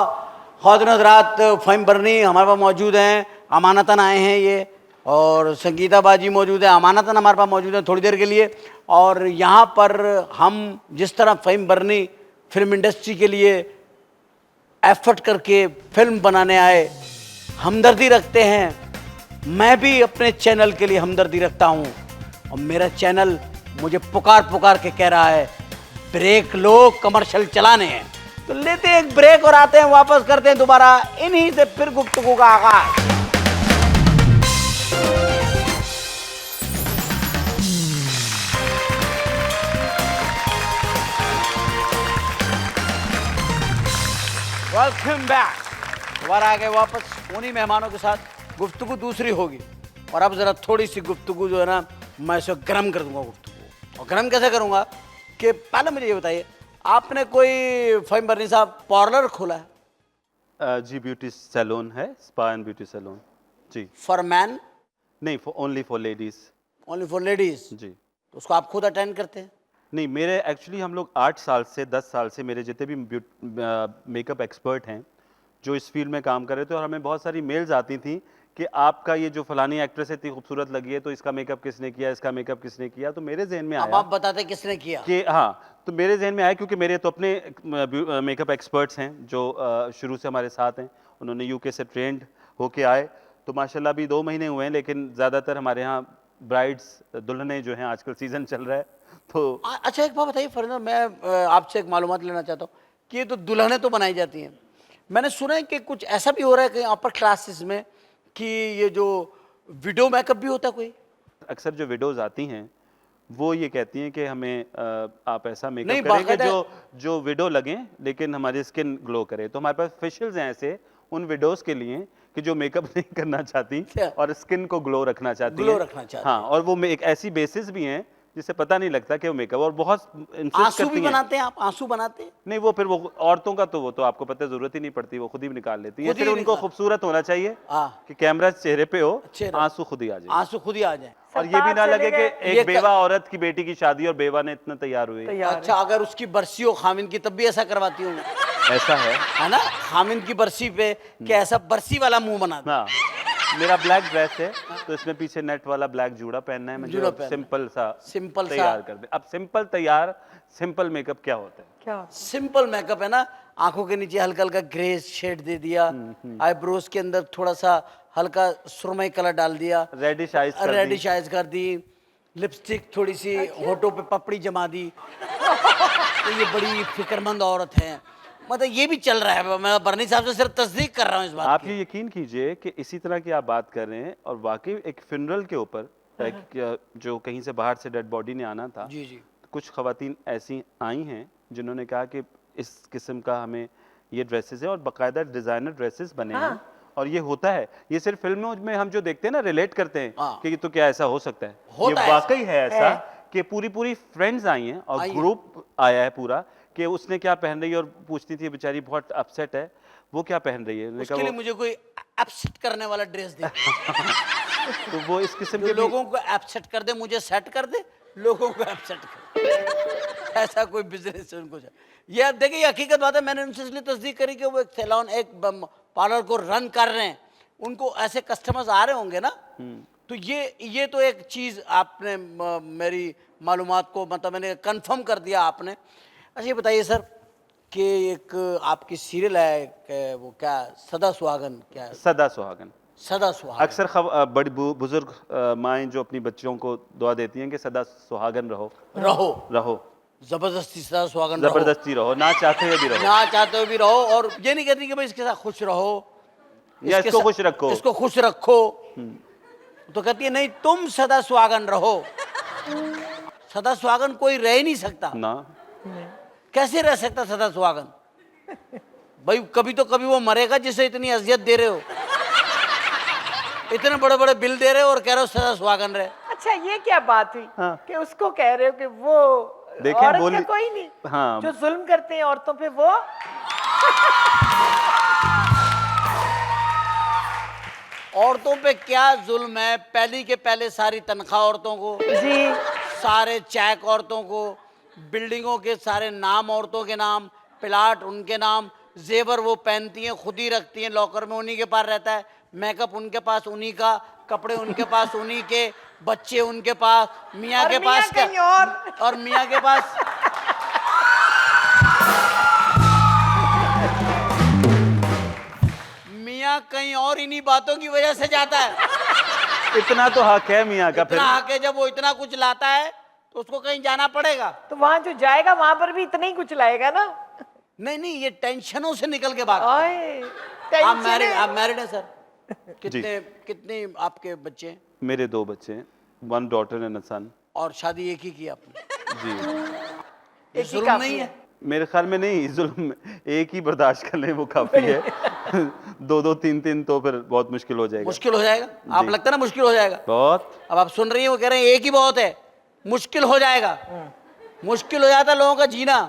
ख़वातीन हज़रात, फ़हीम बरनी हमारे पास मौजूद हैं, अमानतन आए हैं ये, और संगीता बाजी मौजूद है, अमानतन हमारे पास मौजूद है थोड़ी देर के लिए। और यहाँ पर हम जिस तरह फ़हीम बरनी फिल्म इंडस्ट्री के लिए एफर्ट करके फिल्म बनाने आए, हमदर्दी रखते हैं, मैं भी अपने चैनल के लिए हमदर्दी रखता हूँ, और मेरा चैनल मुझे पुकार पुकार के कह रहा है ब्रेक लो, कमर्शियल चलाने हैं। तो लेते हैं एक ब्रेक और आते हैं वापस, करते हैं दोबारा इन्हीं से फिर गुफ्तगू का आगाज। Welcome back. दोबारा आ गए वापस उन्हीं मेहमानों के साथ, गुफ्तगू दूसरी होगी। और अब ज़रा थोड़ी सी गुफ्तगू जो है ना, मैं इसे गर्म कर दूंगा गुफ्तगू। और गर्म कैसे करूंगा कि पहले मुझे ये बताइए, आपने कोई फ़हीम बरनी साहब पार्लर खोला है? जी, ब्यूटी सैलून है, स्पा एंड ब्यूटी सैलून। जी, फॉर मैन? नहीं, only for ladies. Only for ladies? जी, तो उसको आप खुद अटेंड करते हैं? नहीं, मेरे एक्चुअली हम लोग 8 साल से 10 साल से मेरे जितने भी मेकअप एक्सपर्ट हैं जो इस फील्ड में काम कर रहे थे, और हमें बहुत सारी मेल्स आती थी कि आपका ये जो फलानी एक्ट्रेस इतनी खूबसूरत लगी है तो इसका मेकअप किसने किया, इसका मेकअप किसने किया। तो मेरे जहन में अब आया आप बताते किसने किया। कि हाँ, तो मेरे जहन में आया क्योंकि मेरे तो अपने मेकअप एक्सपर्ट्स हैं जो शुरू से हमारे साथ हैं। उन्होंने यूके से ट्रेंड होके आए, तो माशाल्लाह अभी 2 महीने हुए हैं, लेकिन ज़्यादातर हमारे यहाँ ब्राइड्स दुल्हनें जो हैं, आजकल सीज़न चल रहा है तो अच्छा एक बात बताइए फरना, मैं आपसे एक मालूमात लेना चाहता हूँ कि ये तो दुल्हनें तो बनाई जाती हैं, मैंने सुना है कि कुछ ऐसा भी हो रहा है कि अपर क्लासेस में कि ये जो विडो मेकअप भी होता है कोई। अक्सर जो विडोज आती हैं वो ये कहती हैं कि हमें आप ऐसा नहीं, मेकअप करें कि बाकायदा- जो विडो लगें लेकिन हमारी स्किन ग्लो करे। तो हमारे पास फेशियल्स हैं ऐसे उन विडोज के लिए कि जो मेकअप नहीं करना चाहती क्या? और स्किन को ग्लो रखना चाहती ग्लो हैं। रखना चाहती हाँ, और वो एक ऐसी बेसिस भी हैं जिससे पता नहीं लगता कि वो मेकअप, और बहुत इंसिस्ट आंसू करती भी हैं। बनाते हैं आप, आंसू बनाते हैं। नहीं, वो फिर वो औरतों का तो वो तो आपको पता है, जरूरत ही नहीं पड़ती, वो खुद ही निकाल लेती हैं। खुद ही सिर्फ उनको निकाल- खूबसूरत होना चाहिए हाँ। कि कैमरा चेहरे पे हो, चेहरा- आंसू खुद ही आ जाए, आंसू खुद ही आ जाए। और ये भी ना सरताज लगे चले कि गए। ये एक बेवा औरत की बेटी की शादी और बेवा ने इतना तैयार हुई। तैयार अच्छा, अगर उसकी बरसी हो खामिन की तब भी ऐसा करवाती हूँ, ऐसा है है ना, खामिन की बरसी पे कि ऐसा बरसी वाला मुंह बना दे। हाँ। मेरा ब्लैक ड्रेस है तो इसमें पीछे नेट वाला ब्लैक जूड़ा पहनना है मुझे, जूड़ा और पहनना है। सिंपल सा सा- तैयार कर दे। अब सिंपल तैयार, सिंपल मेकअप क्या होता है? क्या होता सिंपल मेकअप है ना, आंखों के नीचे हल्का हल्का ग्रे शेड दे दिया, आईब्रोज के अंदर थोड़ा सा हल्का सुरमई कलर डाल दिया, रेडिश आइज कर दी। रेडिश आइज कर दी, लिपस्टिक थोड़ी सी होठों पे पपड़ी जमा दी। तो ये बड़ी फिक्रमंद औरत है, मतलब ये भी चल रहा है। मैं बरनी साहब से सिर्फ तस्दीक कर रहा हूँ इस बात आप की। ये यकीन कीजिए कि इसी तरह की आप बात कर रहे हैं, और वाकई एक फ्यूनरल के ऊपर जो कहीं से बाहर से डेड बॉडी ने आना था, जी जी। कुछ खवातीन ऐसी आई हैं जिन्होंने कहा कि इस किस्म का हमें ये ड्रेसेस है, और बाकायदा डिजाइनर ड्रेसेस बने हैं, और ये होता है। ये सिर्फ फिल्मों में हम जो देखते हैं ना, रिलेट करते हैं हाँ। कि तो क्या ऐसा हो सकता है, होता ये है वाकई है ऐसा कि पूरी पूरी फ्रेंड्स आई हैं और आई हैं। ग्रुप आया है पूरा कि उसने क्या पहन रही है, और पूछती थी बेचारी बहुत अपसेट है, वो क्या पहन रही है। मैंने उसके कहा लिए वो- मुझे कोई अपसेट करने वाला ड्रेस दे, तो वो इस किस्म जो के भी- लोगों को अपसेट कर दे, मुझे सेट कर दे, लोगों को अपसेट कर दे। ऐसा कोई बिजनेस है उनको। ये अब देखिए, ये हकीकत बात है। मैंने उनसे इसलिए तस्दीक करी कि वो एक सैलून, एक पार्लर को रन कर रहे हैं, उनको ऐसे कस्टमर्स आ रहे होंगे ना, तो ये तो एक चीज आपने मेरी मालूमात को, मतलब मैंने कंफर्म कर दिया आपने। अच्छा ये बताइए सर कि एक आपकी सीरियल है कि वो क्या, सदा सुहागन, क्या है? सदा सुहागन। सदा सुहागन। अक्सर बड़ी बुजुर्ग माएँ जो अपनी बच्चियों को दुआ देती हैं कि सदा सुहागन रहो, रहो, रहो, जबरदस्ती सदा सुहागन रहो, जबरदस्ती रहो, ना चाहते हुए भी रहो, ना चाहते हुए भी रहो, और ये नहीं कहती कि भाई इसके साथ खुश रहो, या इसको साथ- खुश रखो। इसको खुश रखो। तो कहती है नहीं, तुम सदा सुहागन रहो। सदा सुहागन कोई रह ही नहीं सकता। ना। कैसे रह सकता सदा सुहागन? भाई कभी तो कभी वो मरेगा जिसे इतनी अजियत दे रहे हो, इतने बड़े बड़े बिल दे रहे हो और कह रहे हो सदा सुहागन रहे। अच्छा ये क्या बात हुई हाँ। कि उसको कह रहे हो कि वो देखें, औरत बोली- का कोई नहीं, हाँ। जो जुल्म करते हैं औरतों पे वो। औरतों पे क्या जुल्म है? पहली के पहले सारी तनख्वाह औरतों को, जी सारे चेक औरतों को, बिल्डिंगों के सारे नाम औरतों के नाम, प्लाट उनके नाम, जेवर वो पहनती हैं, खुद ही रखती हैं, लॉकर में उन्हीं के पास रहता है, मेकअप उनके पास उन्हीं का, कपड़े उनके पास उन्हीं के, बच्चे उनके पास, मियाँ और के मियाँ पास क्या, कहीं और। और मियाँ के पास मियाँ कहीं और इन्हीं बातों की वजह से जाता है। इतना तो हक है मियाँ का फिर। इतना आके जब वो इतना कुछ लाता है तो उसको कहीं जाना पड़ेगा। तो वहां जो जाएगा वहां पर भी इतना ही कुछ लाएगा ना। नहीं नहीं, ये टेंशनों से निकल के भाग। ओए आप मैरिड, टेंशन आप है। मैरिड हैं सर? कितने कितने आपके बच्चे हैं? मेरे 2 बच्चे हैं, 1 डॉटर एंड अ सन। और शादी एक ही की आपने? जी। ये एक ही जुल्म काफी नहीं है। है? मेरे ख्याल में नहीं, जुल्म एक ही बर्दाश्त कर लें वो काफी है। 2-2 3-3 तो फिर बहुत मुश्किल हो जाएगा। मुश्किल हो जाएगा? आप लगता है ना मुश्किल हो जाएगा। बहुत। अब आप सुन रही हैं, वो कह रहे हैं एक ही बहुत है, मुश्किल हो जाएगा। मुश्किल हो जाता है लोगों का जीना,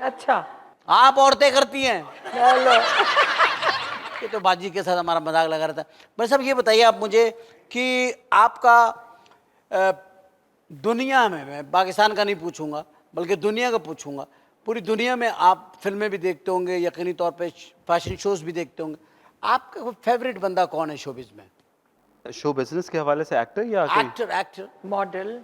अच्छा आप औरतें करती हैं। चलो ये तो बाजी के साथ हमारा मजाक लगा रहता है। भाई साहब ये बताइए आप मुझे कि आपका दुनिया में, मैं पाकिस्तान का नहीं पूछूंगा, बल्कि दुनिया का पूछूंगा। पूरी दुनिया में आप फिल्में भी देखते होंगे, यकीनी तौर पे फैशन शोज भी देखते होंगे। आपका फेवरेट बंदा कौन है शोबिज में? शो बिजनेस के हवाले से एक्टर या कोई? Actor, actor. मॉडल।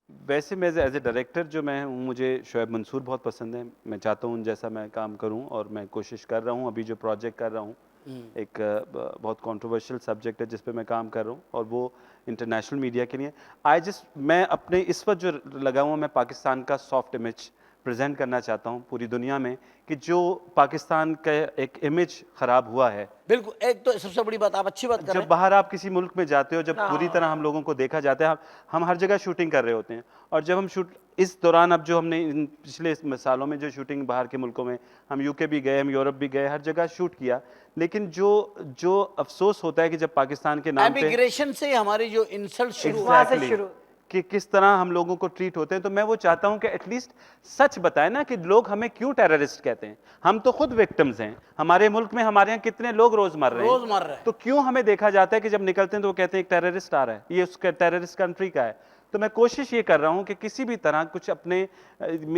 वैसे मैं एज ए डायरेक्टर जो मैं हूँ, मुझे शोएब मंसूर बहुत पसंद है। मैं चाहता हूँ जैसा मैं काम करूँ, और मैं कोशिश कर रहा हूँ। अभी जो प्रोजेक्ट कर रहा हूँ एक बहुत कंट्रोवर्शियल सब्जेक्ट है जिस पे मैं काम कर रहा हूँ, और वो इंटरनेशनल मीडिया के लिए। मैं अपने इस वक्त जो लगा हुआ, मैं पाकिस्तान का सॉफ्ट इमेज प्रेजेंट करना चाहता हूँ पूरी दुनिया में, कि जो पाकिस्तान का एक इमेज ख़राब हुआ है। बिल्कुल, एक तो सबसे बड़ी बात, आप अच्छी बात कर रहे जब हैं। बाहर आप किसी मुल्क में जाते हो, जब पूरी तरह हम लोगों को देखा जाता है, हम हर जगह शूटिंग कर रहे होते हैं, और जब हम इस दौरान, अब जो हमने इन पिछले सालों में जो शूटिंग बाहर के मुल्कों में, हम यूके भी गए, हम यूरोप भी गए, हर जगह शूट किया, लेकिन जो अफसोस होता है कि जब पाकिस्तान के नाम पे एमिग्रेशन से हमारी जो इंसल्ट शुरू हुआ, वहाँ से Exactly. शुरू। कि किस तरह हम लोगों को ट्रीट होते हैं, तो मैं वो चाहता हूं कि एटलीस्ट सच बताएं ना, कि लोग हमें क्यों टेररिस्ट कहते हैं। हम तो खुद विक्टिम्स हैं। हमारे मुल्क में हमारे यहाँ कितने लोग रोज मर रहे हैं, तो क्यों हमें देखा जाता है कि जब निकलते हैं तो वो कहते हैं एक टेररिस्ट आ रहा है, ये उसका टेररिस्ट कंट्री का है। तो मैं कोशिश ये कर रहा हूं कि किसी भी तरह कुछ अपने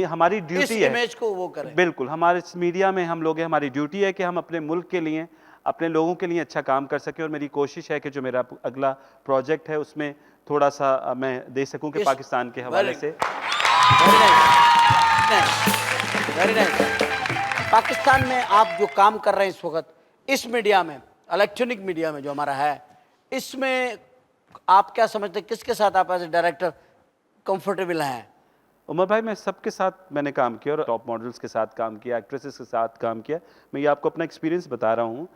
हमारी इस ड्यूटी है, इमेज को वो करें। बिल्कुल हमारे मीडिया में हम लोग हैं, हमारी ड्यूटी है कि हम अपने मुल्क के लिए, अपने लोगों के लिए अच्छा काम कर सकें। और मेरी कोशिश है कि जो मेरा अगला प्रोजेक्ट है उसमें थोड़ा सा मैं दे सकूं कि पाकिस्तान के हवाले से। Very nice. पाकिस्तान में आप जो काम कर रहे हैं इस वक्त, इस मीडिया में, इलेक्ट्रॉनिक मीडिया में जो हमारा है, इसमें आप क्या समझते हैं, किसके साथ आप एज ए डायरेक्टर कंफर्टेबल हैं? उमर भाई, मैं सबके साथ मैंने काम किया, और टॉप मॉडल्स के साथ काम किया, एक्ट्रेसेस के साथ काम किया। मैं ये आपको अपना एक्सपीरियंस बता रहा हूँ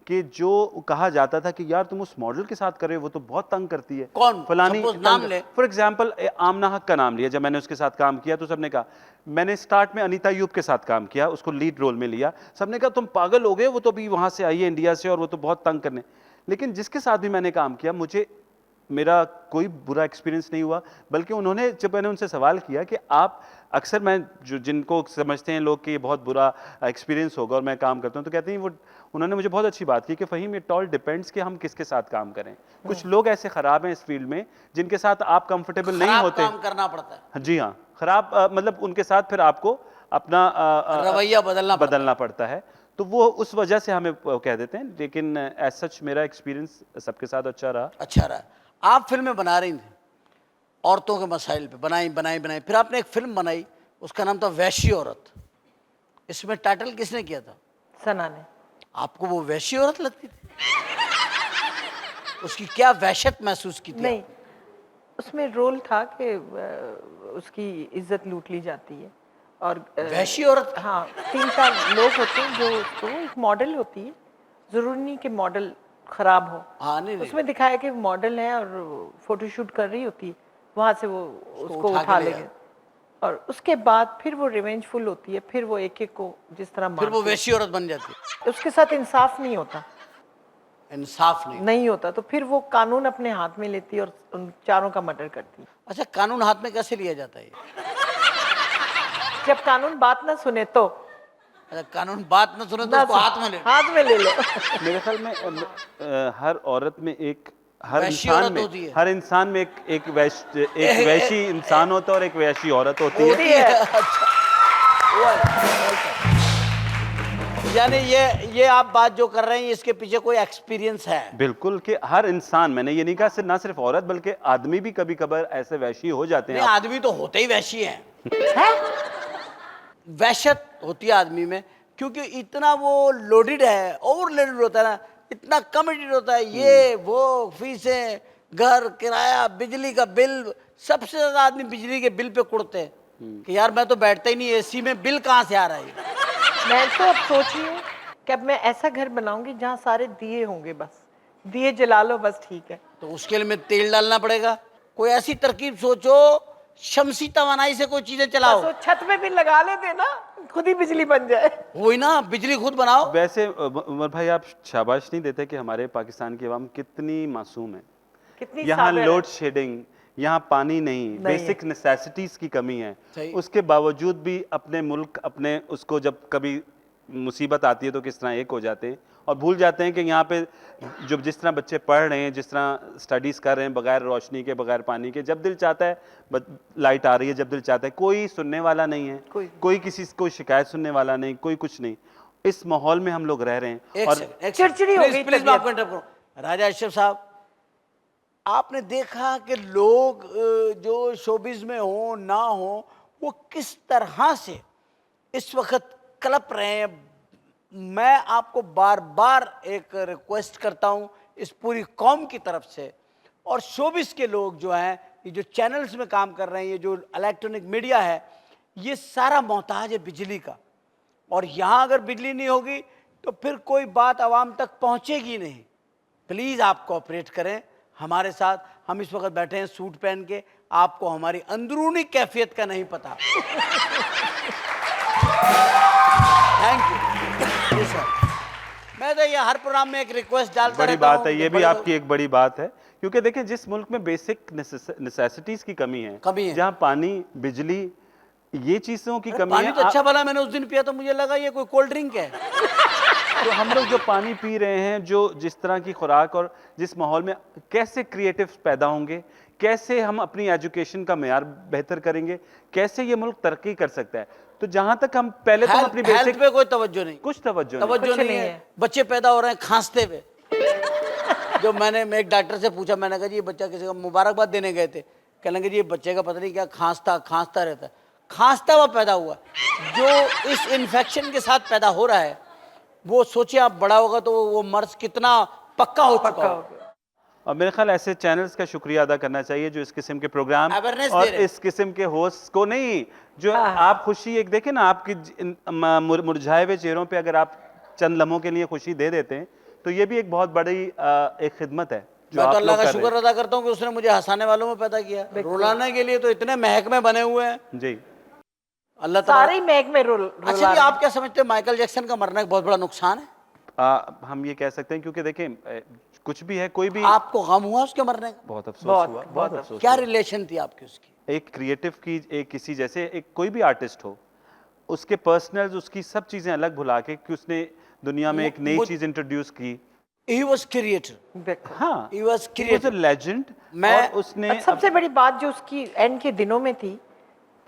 कि जो कहा जाता था कि यार तुम उस मॉडल के साथ कर रहे हो, वो तो बहुत तंग करती है। कौन? फलानी Suppose नाम ले। फॉर एग्जाम्पल आमना हक का नाम लिया। जब मैंने उसके साथ काम किया तो सबने कहा, मैंने स्टार्ट में अनीता यूब के साथ काम किया, उसको लीड रोल में लिया, सबने कहा तुम पागल हो गए, वो तो अभी वहाँ से आई है इंडिया से, और वो तो बहुत तंग करने। लेकिन जिसके साथ भी मैंने काम किया, मेरा कोई बुरा एक्सपीरियंस नहीं हुआ। बल्कि उन्होंने, जब मैंने उनसे सवाल किया कि आप अक्सर, मैं जो जिनको समझते हैं लोग कि ये बहुत बुरा एक्सपीरियंस होगा और मैं काम करता हूँ, तो कहते हैं उन्होंने मुझे बहुत अच्छी बात की कि फ़हीम, इट ऑल डिपेंड्स कि हम किसके साथ काम करें। कुछ लोग ऐसे ख़राब हैं इस फील्ड में जिनके साथ आप कंफर्टेबल नहीं होते। काम करना पड़ता है। जी हाँ, ख़राब मतलब उनके साथ फिर आपको अपना रवैया बदलना पड़ता है। तो वो उस वजह से हमें कह देते हैं। लेकिन एज सच मेरा एक्सपीरियंस सबके साथ अच्छा रहा। अच्छा रहा। आप फिल्में बना रही थी औरतों के मसाइल पे, बनाई, फिर आपने एक फिल्म बनाई, उसका नाम था वैशी औरत। इसमें टाइटल किसने किया था? सना ने। आपको वो वैशी औरत लगती थी? उसकी क्या वहशत महसूस की थी? नहीं, उसमें रोल था कि उसकी इज्जत लूट ली जाती है, और वैशी औरत? हाँ, 3-4 लोग होते हैं जो उसको, एक मॉडल होती है, जरूरी नहीं कि मॉडल खराब हो। हाँ, नहीं। उसमें दिखाया कि मॉडल है और फोटोशूट कर रही होती है, वहां से वो उसको उठा लेंगे, और उसके बाद फिर वो रिवेंजफुल होती है, फिर वो एक एक को जिस तरह फिर वो वैशी औरत बन जाती है। उसके साथ इंसाफ नहीं होता। इंसाफ नहीं होता, तो फिर वो कानून अपने हाथ में लेती है और उन चारों का मर्डर करती है। अच्छा, कानून हाथ में कैसे लिया जाता है? जब कानून बात ना सुने तो। अच्छा, कानून बात ना सुने तो उसको हाथ में ले लो। मेरे ख्याल में हर औरत में हर इंसान में एक वैशी इंसान होता है और एक वैशी औरत होती है। यानी ये आप बात जो कर रहे हैं, इसके पीछे कोई एक्सपीरियंस है? बिल्कुल, कि हर इंसान, मैंने ये नहीं कहा ना सिर्फ औरत, बल्कि आदमी भी कभी कभार ऐसे वैशी हो जाते हैं। आदमी तो होते ही वैशी हैं। वहशत होती है आदमी में, क्योंकि इतना वो लोडेड है, ओवर लोडेड होता है ना, इतना कमिटेड होता है, ये वो फीसें, घर किराया, बिजली का बिल। सबसे ज्यादा आदमी बिजली के बिल पे कुड़ते हैं कि यार मैं तो बैठता ही नहीं एसी में, बिल कहाँ से आ रहा है। मैं तो अब सोच रही हूँ कि अब मैं ऐसा घर बनाऊंगी जहाँ सारे दिए होंगे, बस दिए जला लो, बस ठीक है। तो उसके लिए तेल डालना पड़ेगा। कोई ऐसी तरकीब सोचो, शमसी तवानाई से कोई चीजें चलाओ। तो छत में भी लगा लेते ना, खुद ही बिजली बन जाए। वही ना, बिजली खुद बनाओ। वैसे उमर भाई, आप शाबाश नहीं देते कि हमारे पाकिस्तान की आवाम कितनी मासूम है। यहाँ लोड शेडिंग, यहाँ पानी नहीं, बेसिक नेसेसिटीज की कमी है। उसके बावजूद भी अपने मुल्क, अपने उसको जब कभी मुसीबत आती है तो किस तरह एक हो जाते हैं, और भूल जाते हैं कि यहाँ पे जो जिस तरह बच्चे पढ़ रहे हैं, जिस तरह स्टडीज़ कर रहे हैं, बगैर रोशनी के, बगैर पानी के, जब दिल चाहता है लाइट आ रही है, जब दिल चाहता है, कोई सुनने वाला नहीं है, कोई किसी कोई शिकायत सुनने वाला नहीं, कोई कुछ नहीं। इस माहौल में हम लोग रह रहे हैं और चिड़चिड़ी हो गई प्लीज मैं आपको इंटरप्ट करूं। राजा अशरफ साहब, आपने देखा कि लोग जो शोबिज में हो ना हो, वो किस तरह से इस वक्त कलप रहे हैं। मैं आपको बार बार एक रिक्वेस्ट करता हूं इस पूरी कौम की तरफ से, और शोबिस के लोग जो हैं, ये जो चैनल्स में काम कर रहे हैं, ये जो इलेक्ट्रॉनिक मीडिया है, ये सारा मोहताज है बिजली का, और यहाँ अगर बिजली नहीं होगी तो फिर कोई बात आवाम तक पहुँचेगी नहीं। प्लीज़ आप कोऑपरेट करें हमारे साथ। हम इस वक्त बैठे हैं सूट पहन के, आपको हमारी अंदरूनी कैफियत का नहीं पता। Thank you sir. मैं तो ये हर प्रोग्राम में एक रिक्वेस्ट डालता बड़ी रहता बात हूं है, ये कि भी आपकी एक बड़ी बात है, क्योंकि देखिए जिस मुल्क में बेसिक नेसेसिटीज की कमी है, जहाँ पानी, बिजली, ये चीजों की कमी पानी है। तो अच्छा भला मैंने उस दिन पिया तो मुझे लगा ये कोई कोल्ड ड्रिंक है। तो हम लोग जो पानी पी रहे हैं, जो जिस तरह की खुराक और जिस माहौल में, कैसे क्रिएटिव पैदा होंगे, कैसे हम अपनी एजुकेशन का मेयार बेहतर करेंगे, कैसे ये मुल्क तरक्की कर सकता है। तो जहां तक हम पहले तो अपनी हेल्थ पे कोई तवज्जो नहीं, कुछ तवज्जो नहीं है। बच्चे पैदा हो रहे हैं खांसते हुए। जो मैं एक डॉक्टर से पूछा, मैंने कहा जी ये बच्चा किसी का मुबारकबाद देने गए थे, कहने लगे जी ये बच्चे का पता नहीं क्या खांसता रहता है। खांसता हुआ पैदा हुआ, जो इस इन्फेक्शन के साथ पैदा हो रहा है, वो सोचिए आप बड़ा होगा तो वो मर्ज कितना पक्का हो चुका होगा। और मेरे ख्याल ऐसे चैनल्स का शुक्रिया अदा करना चाहिए जो इस किस्म के प्रोग्राम और इस किस्म के होस्ट को नहीं, जो आप खुशी एक देखें ना, आपकी मुरझाए हुए चेहरों पे अगर आप चंद लम्हों के लिए खुशी दे देते हैं, तो ये भी एक बहुत बड़ी एक खिदमत है। मैं तो अल्लाह का शुक्र अदा करता हूँ कि उसने मुझे हंसाने वालों में पैदा किया। रुलाने के लिए तो इतने महकमे बने हुए हैं जी, अल्लाह सारे महकमे रुल। अच्छा जी, आप क्या समझते हैं माइकल जैक्सन का मरना एक बहुत बड़ा नुकसान है? हम ये कह सकते हैं, क्योंकि देखें कुछ भी है, कोई भी। आपको गम हुआ उसके मरने का? बहुत अफसोस हुआ, बहुत अफसोस। क्या रिलेशन थी आपकी उसकी? एक क्रिएटिव की, एक किसी जैसे एक कोई भी आर्टिस्ट हो, उसके पर्सनल, उसकी सब चीजें अलग भुला के कि उसने दुनिया में एक नई चीज इंट्रोड्यूस की। He was creator. हाँ, he was creator. लेजेंड। मैं उसने सबसे बड़ी बात जो उसकी एंड के दिनों में थी,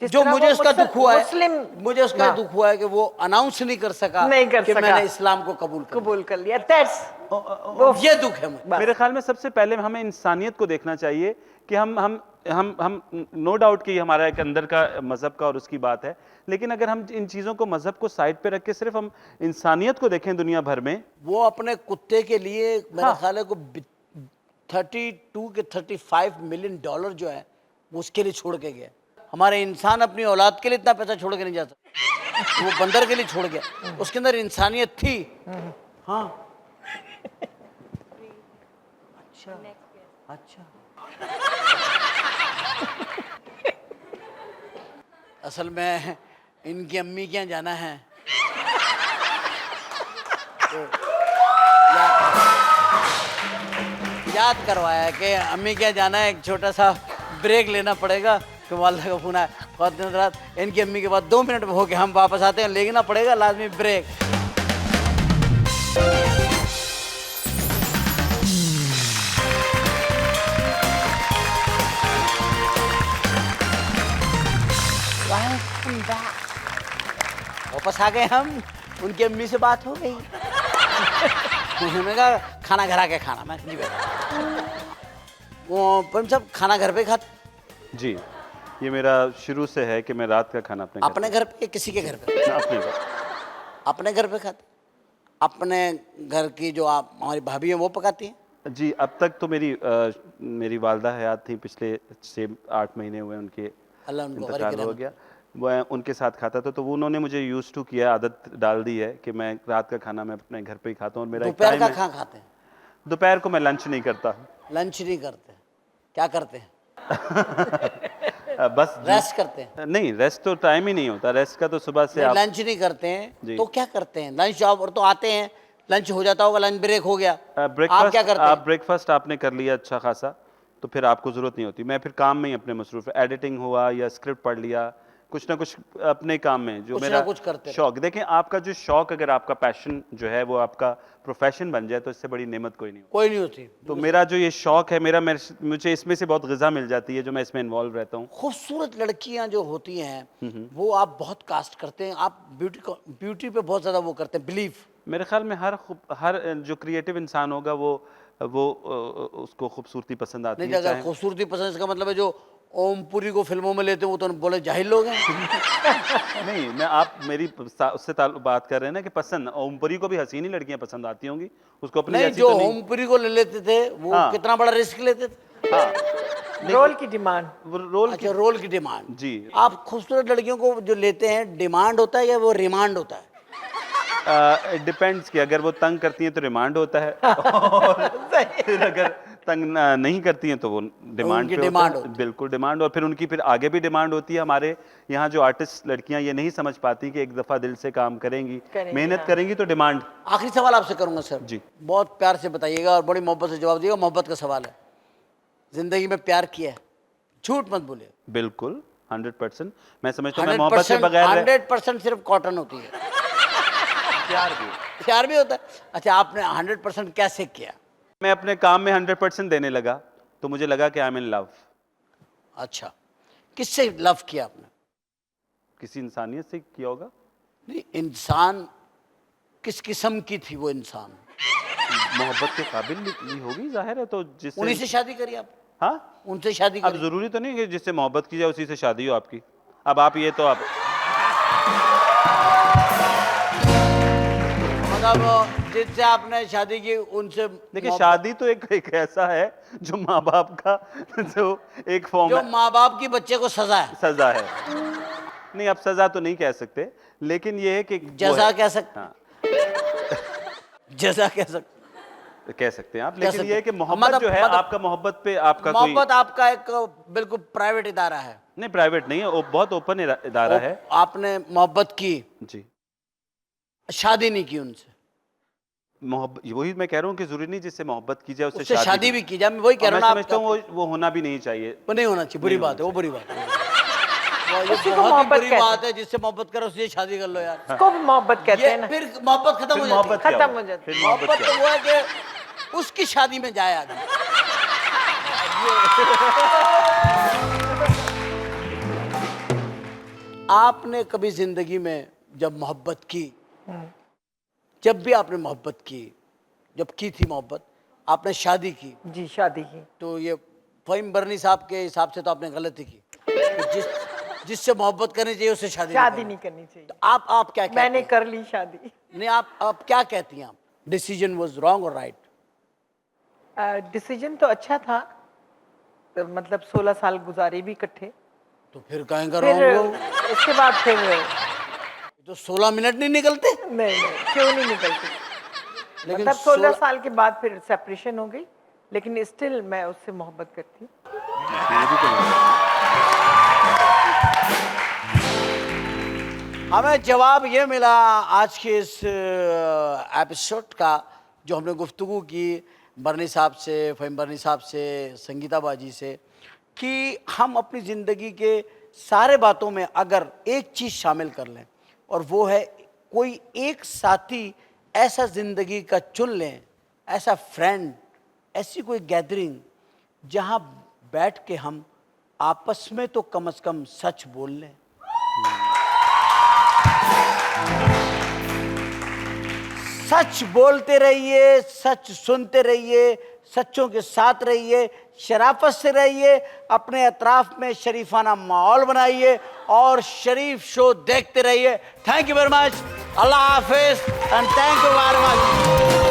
जो मुझे उसका दुख हुआ है, मुझे उसका दुख हुआ है कि वो अनाउंस नहीं कर सका कि मैंने इस्लाम को कबूल कर लिया। ये दुख है मुझे। मेरे ख्याल में सबसे पहले हमें इंसानियत को देखना चाहिए कि हम नो डाउट कि हमारा एक अंदर का मजहब का और उसकी बात है, लेकिन अगर हम इन चीजों को, मजहब को साइड पे रख के सिर्फ हम इंसानियत को देखें दुनिया भर में। वो अपने कुत्ते के लिए मेरा ख्याल है को 32 के 35 मिलियन डॉलर जो है वो उसके लिए छोड़ के गया। हमारे इंसान अपनी औलाद के लिए इतना पैसा छोड़ के नहीं जा सकता, वो बंदर के लिए छोड़ गया। उसके अंदर इंसानियत थी। हाँ अच्छा असल में इनकी अम्मी क्या जाना है तो याद करवाया कि अम्मी क्या जाना है, एक छोटा सा ब्रेक लेना पड़ेगा। तो वालदा का फोन आया, बहुत दिन रात इनकी अम्मी के बाद 2 मिनट में होके हम वापस आते हैं, लेना पड़ेगा लाजमी ब्रेक। वापस आ गए हम, उनकी अम्मी से बात हो गई। उन्होंने कहा खाना घर आके खाना। मैं जी वो पर सब खाना घर पे खाते? जी, ये मेरा शुरू से है कि मैं रात का खाना अपने घर पे किसी के घर पे? अपने घर पे खाते? अपने घर की जो आप हमारी भाभी है वो पकाती हैं? जी, अब तक तो मेरी वालदा हयात थी, पिछले 6-8 महीने हुए उनके इंतकाल हो गया। मैं उनके साथ खाता था, तो वो उन्होंने मुझे यूज टू किया, आदत डाल दी है कि मैं रात का खाना मैं अपने घर पे ही खाता हूँ। और मेरा दोपहर का कहाँ खाते हैं? दोपहर को मैं लंच नहीं करता। लंच नहीं करते? क्या करते हैं? बस रेस्ट करते हैं? नहीं, रेस्ट तो टाइम ही नहीं होता, रेस्ट का तो सुबह से आप लंच नहीं करते हैं तो क्या करते हैं? लंच जॉब और तो आते हैं, लंच हो जाता होगा, लंच ब्रेक हो गया, आप क्या करते हैं? आप ब्रेकफास्ट आपने कर लिया अच्छा खासा, तो फिर आपको जरूरत नहीं होती। मैं फिर काम में ही अपने मसरूफ, एडिटिंग हुआ या स्क्रिप्ट पढ़ लिया कुछ ना कुछ अपने काम में जो कुछ मेरा ना कुछ करते शौक, देखें आपका जो शौक अगर आपका पैशन जो है वो आपका प्रोफेशन बन जाए तो इससे बड़ी नेमत कोई नहीं कोई नहीं होती। तो मेरा जो ये शौक है मुझे इसमें से बहुत ग़िज़ा मिल जाती है जो मैं इसमें इन्वॉल्व रहता हूँ। खूबसूरत लड़कियां जो होती हैं वो आप बहुत कास्ट करते हैं, आप ब्यूटी पे बहुत ज्यादा वो करते हैं, बिलीव। मेरे ख्याल में हर जो क्रिएटिव इंसान होगा वो उसको खूबसूरती पसंद आती नहीं, है। अगर खूबसूरती पसंद, इसका मतलब है जो ओमपुरी को फिल्मों में लेते हैं वो तो बोले जाहिल लोग हैं। नहीं, मैं आप मेरी उससे बात कर रहे हैं ना कि पसंद, ओमपुरी को भी हसीनी लड़कियां पसंद आती होंगी, उसको अपनी नहीं, जैसी जो तो नहीं। ओमपुरी को ले लेते थे वो हाँ। कितना बड़ा रिस्क लेते थे। हाँ, रोल की डिमांड। वो रोल अच्छा, रोल की डिमांड। जी। आप खूबसूरत लड़कियों को जो लेते हैं, डिमांड होता है या वो रिमांड होता है? इट डिपेंड्स कि अगर वो तंग करती हैं तो रिमांड होता है और फिर अगर तंग नहीं करती हैं तो वो डिमांड उनकी पे होता डिमांड है। होती है। बिल्कुल डिमांड, और फिर उनकी फिर आगे भी डिमांड होती है। हमारे यहाँ जो आर्टिस्ट लड़कियां ये नहीं समझ पाती कि एक दफ़ा दिल से काम करेंगी, मेहनत हाँ। करेंगी तो डिमांड। आखिरी सवाल आपसे करूंगा सर जी। बहुत प्यार से बताइएगा और बड़ी मोहब्बत से जवाब दिएगा। मोहब्बत का सवाल है, जिंदगी में प्यार किया है? झूठ मत बोलिए। बिल्कुल 100%। मैं समझता हूँ मैं मोहब्बत के बगैर 100% सिर्फ कॉटन होती है। प्यार भी होता है। अच्छा, आपने 100% कैसे किया? मैं अपने काम में 100% देने लगा तो मुझे लगा कि आई एम इन लव। अच्छा, किससे लव किया आपने? किसी इंसानियत से किया होगा। नहीं, इंसान किस किस्म की थी वो इंसान? मोहब्बत के काबिल भी होगी, जाहिर है। तो जिससे उन्हीं से शादी करी आप? हाँ, उनसे शादी अब करी? जरूरी तो नहीं कि जिससे मोहब्बत की जाए उसी से शादी हो आपकी। अब आप ये तो आप मतलब जिससे आपने शादी की उनसे देखिए, शादी तो एक ऐसा है जो माँ बाप का जो एक फॉर्म जो माँ बाप की बच्चे को सजा है। सजा है। नहीं, आप सजा तो नहीं कह सकते, लेकिन ये है कि जजा कह सकते। हाँ, जजा कह सकते हैं आप, कह लेकिन सकते ये है कि हैं। मोहब्बत जो है मतलब आपका, मोहब्बत पे आपका कोई मोहब्बत आपका एक बिल्कुल प्राइवेट इदारा है। नहीं, प्राइवेट नहीं है, वो बहुत ओपन इदारा है। आपने मोहब्बत की, जी। शादी नहीं की उनसे? मोहब्बत, वही मैं कह रहा हूँ कि जरूरी नहीं जिससे मोहब्बत की जाए उससे उससे शादी भी की जाए। मैं वही कह और रहा मैं हूँ समझता हूँ वो होना भी नहीं चाहिए। वो नहीं होना चाहिए, बुरी बात है, वो बुरी बात है। ये उसी को बहुत ही मोहब्बत बुरी कहते बात है, जिससे मोहब्बत करो उससे शादी कर लो यार। उसको भी मोहब्बत कहते ये हैं ना। फिर मोहब्बत खत्म हो जाती है। मोहब्बत क्या खत्म हुआ? हो जाती फिर है। मोहब्बत मोहब्बत क्या तो हुआ? वो है कि उसकी शादी में जाए आदमी। आपने कभी जिंदगी में जब मोहब्बत की, जब भी आपने मोहब्बत की, जब की थी मोहब्बत, आपने शादी की, जी, शादी की। तो ये फ़हीम बरनी साहब के हिसाब से तो आपने गलती की कि जिससे मोहब्बत करनी चाहिए उससे शादी नहीं करनी चाहिए। तो आप क्या कहते मैंने हैं? कर ली शादी। नहीं, आप क्या कहती हैं? आप डिसीजन वाज रॉन्ग और राइट? डिसीजन तो अच्छा था, तो मतलब 16 साल गुजारे भी इकट्ठे। तो फिर कहेंगे फिर रॉन्ग हो उसके बाद फिर तो 16 मिनट नहीं निकलते? नहीं, क्यों नहीं निकलती। लेकिन मतलब 16 साल के बाद फिर सेपरेशन हो गई, लेकिन स्टिल मैं उससे मोहब्बत करती हूँ। हमें जवाब ये मिला आज के इस एपिसोड का, जो हमने गुफ्तगू की बरनी साहब से, फ़हीम बरनी साहब से, संगीता बाजी से, कि हम अपनी ज़िंदगी के सारे बातों में अगर एक चीज़ शामिल कर लें, और वो है कोई एक साथी ऐसा ज़िंदगी का चुन लें, ऐसा फ्रेंड, ऐसी कोई गैदरिंग जहाँ बैठ के हम आपस में तो कम से कम सच बोल लें। सच बोलते रहिए, सच सुनते रहिए, सच्चों के साथ रहिए, शराफत से रहिए, अपने अतराफ में शरीफाना माहौल बनाइए और शरीफ शो देखते रहिए। Thank you very much, Allah Hafiz and thank you very much.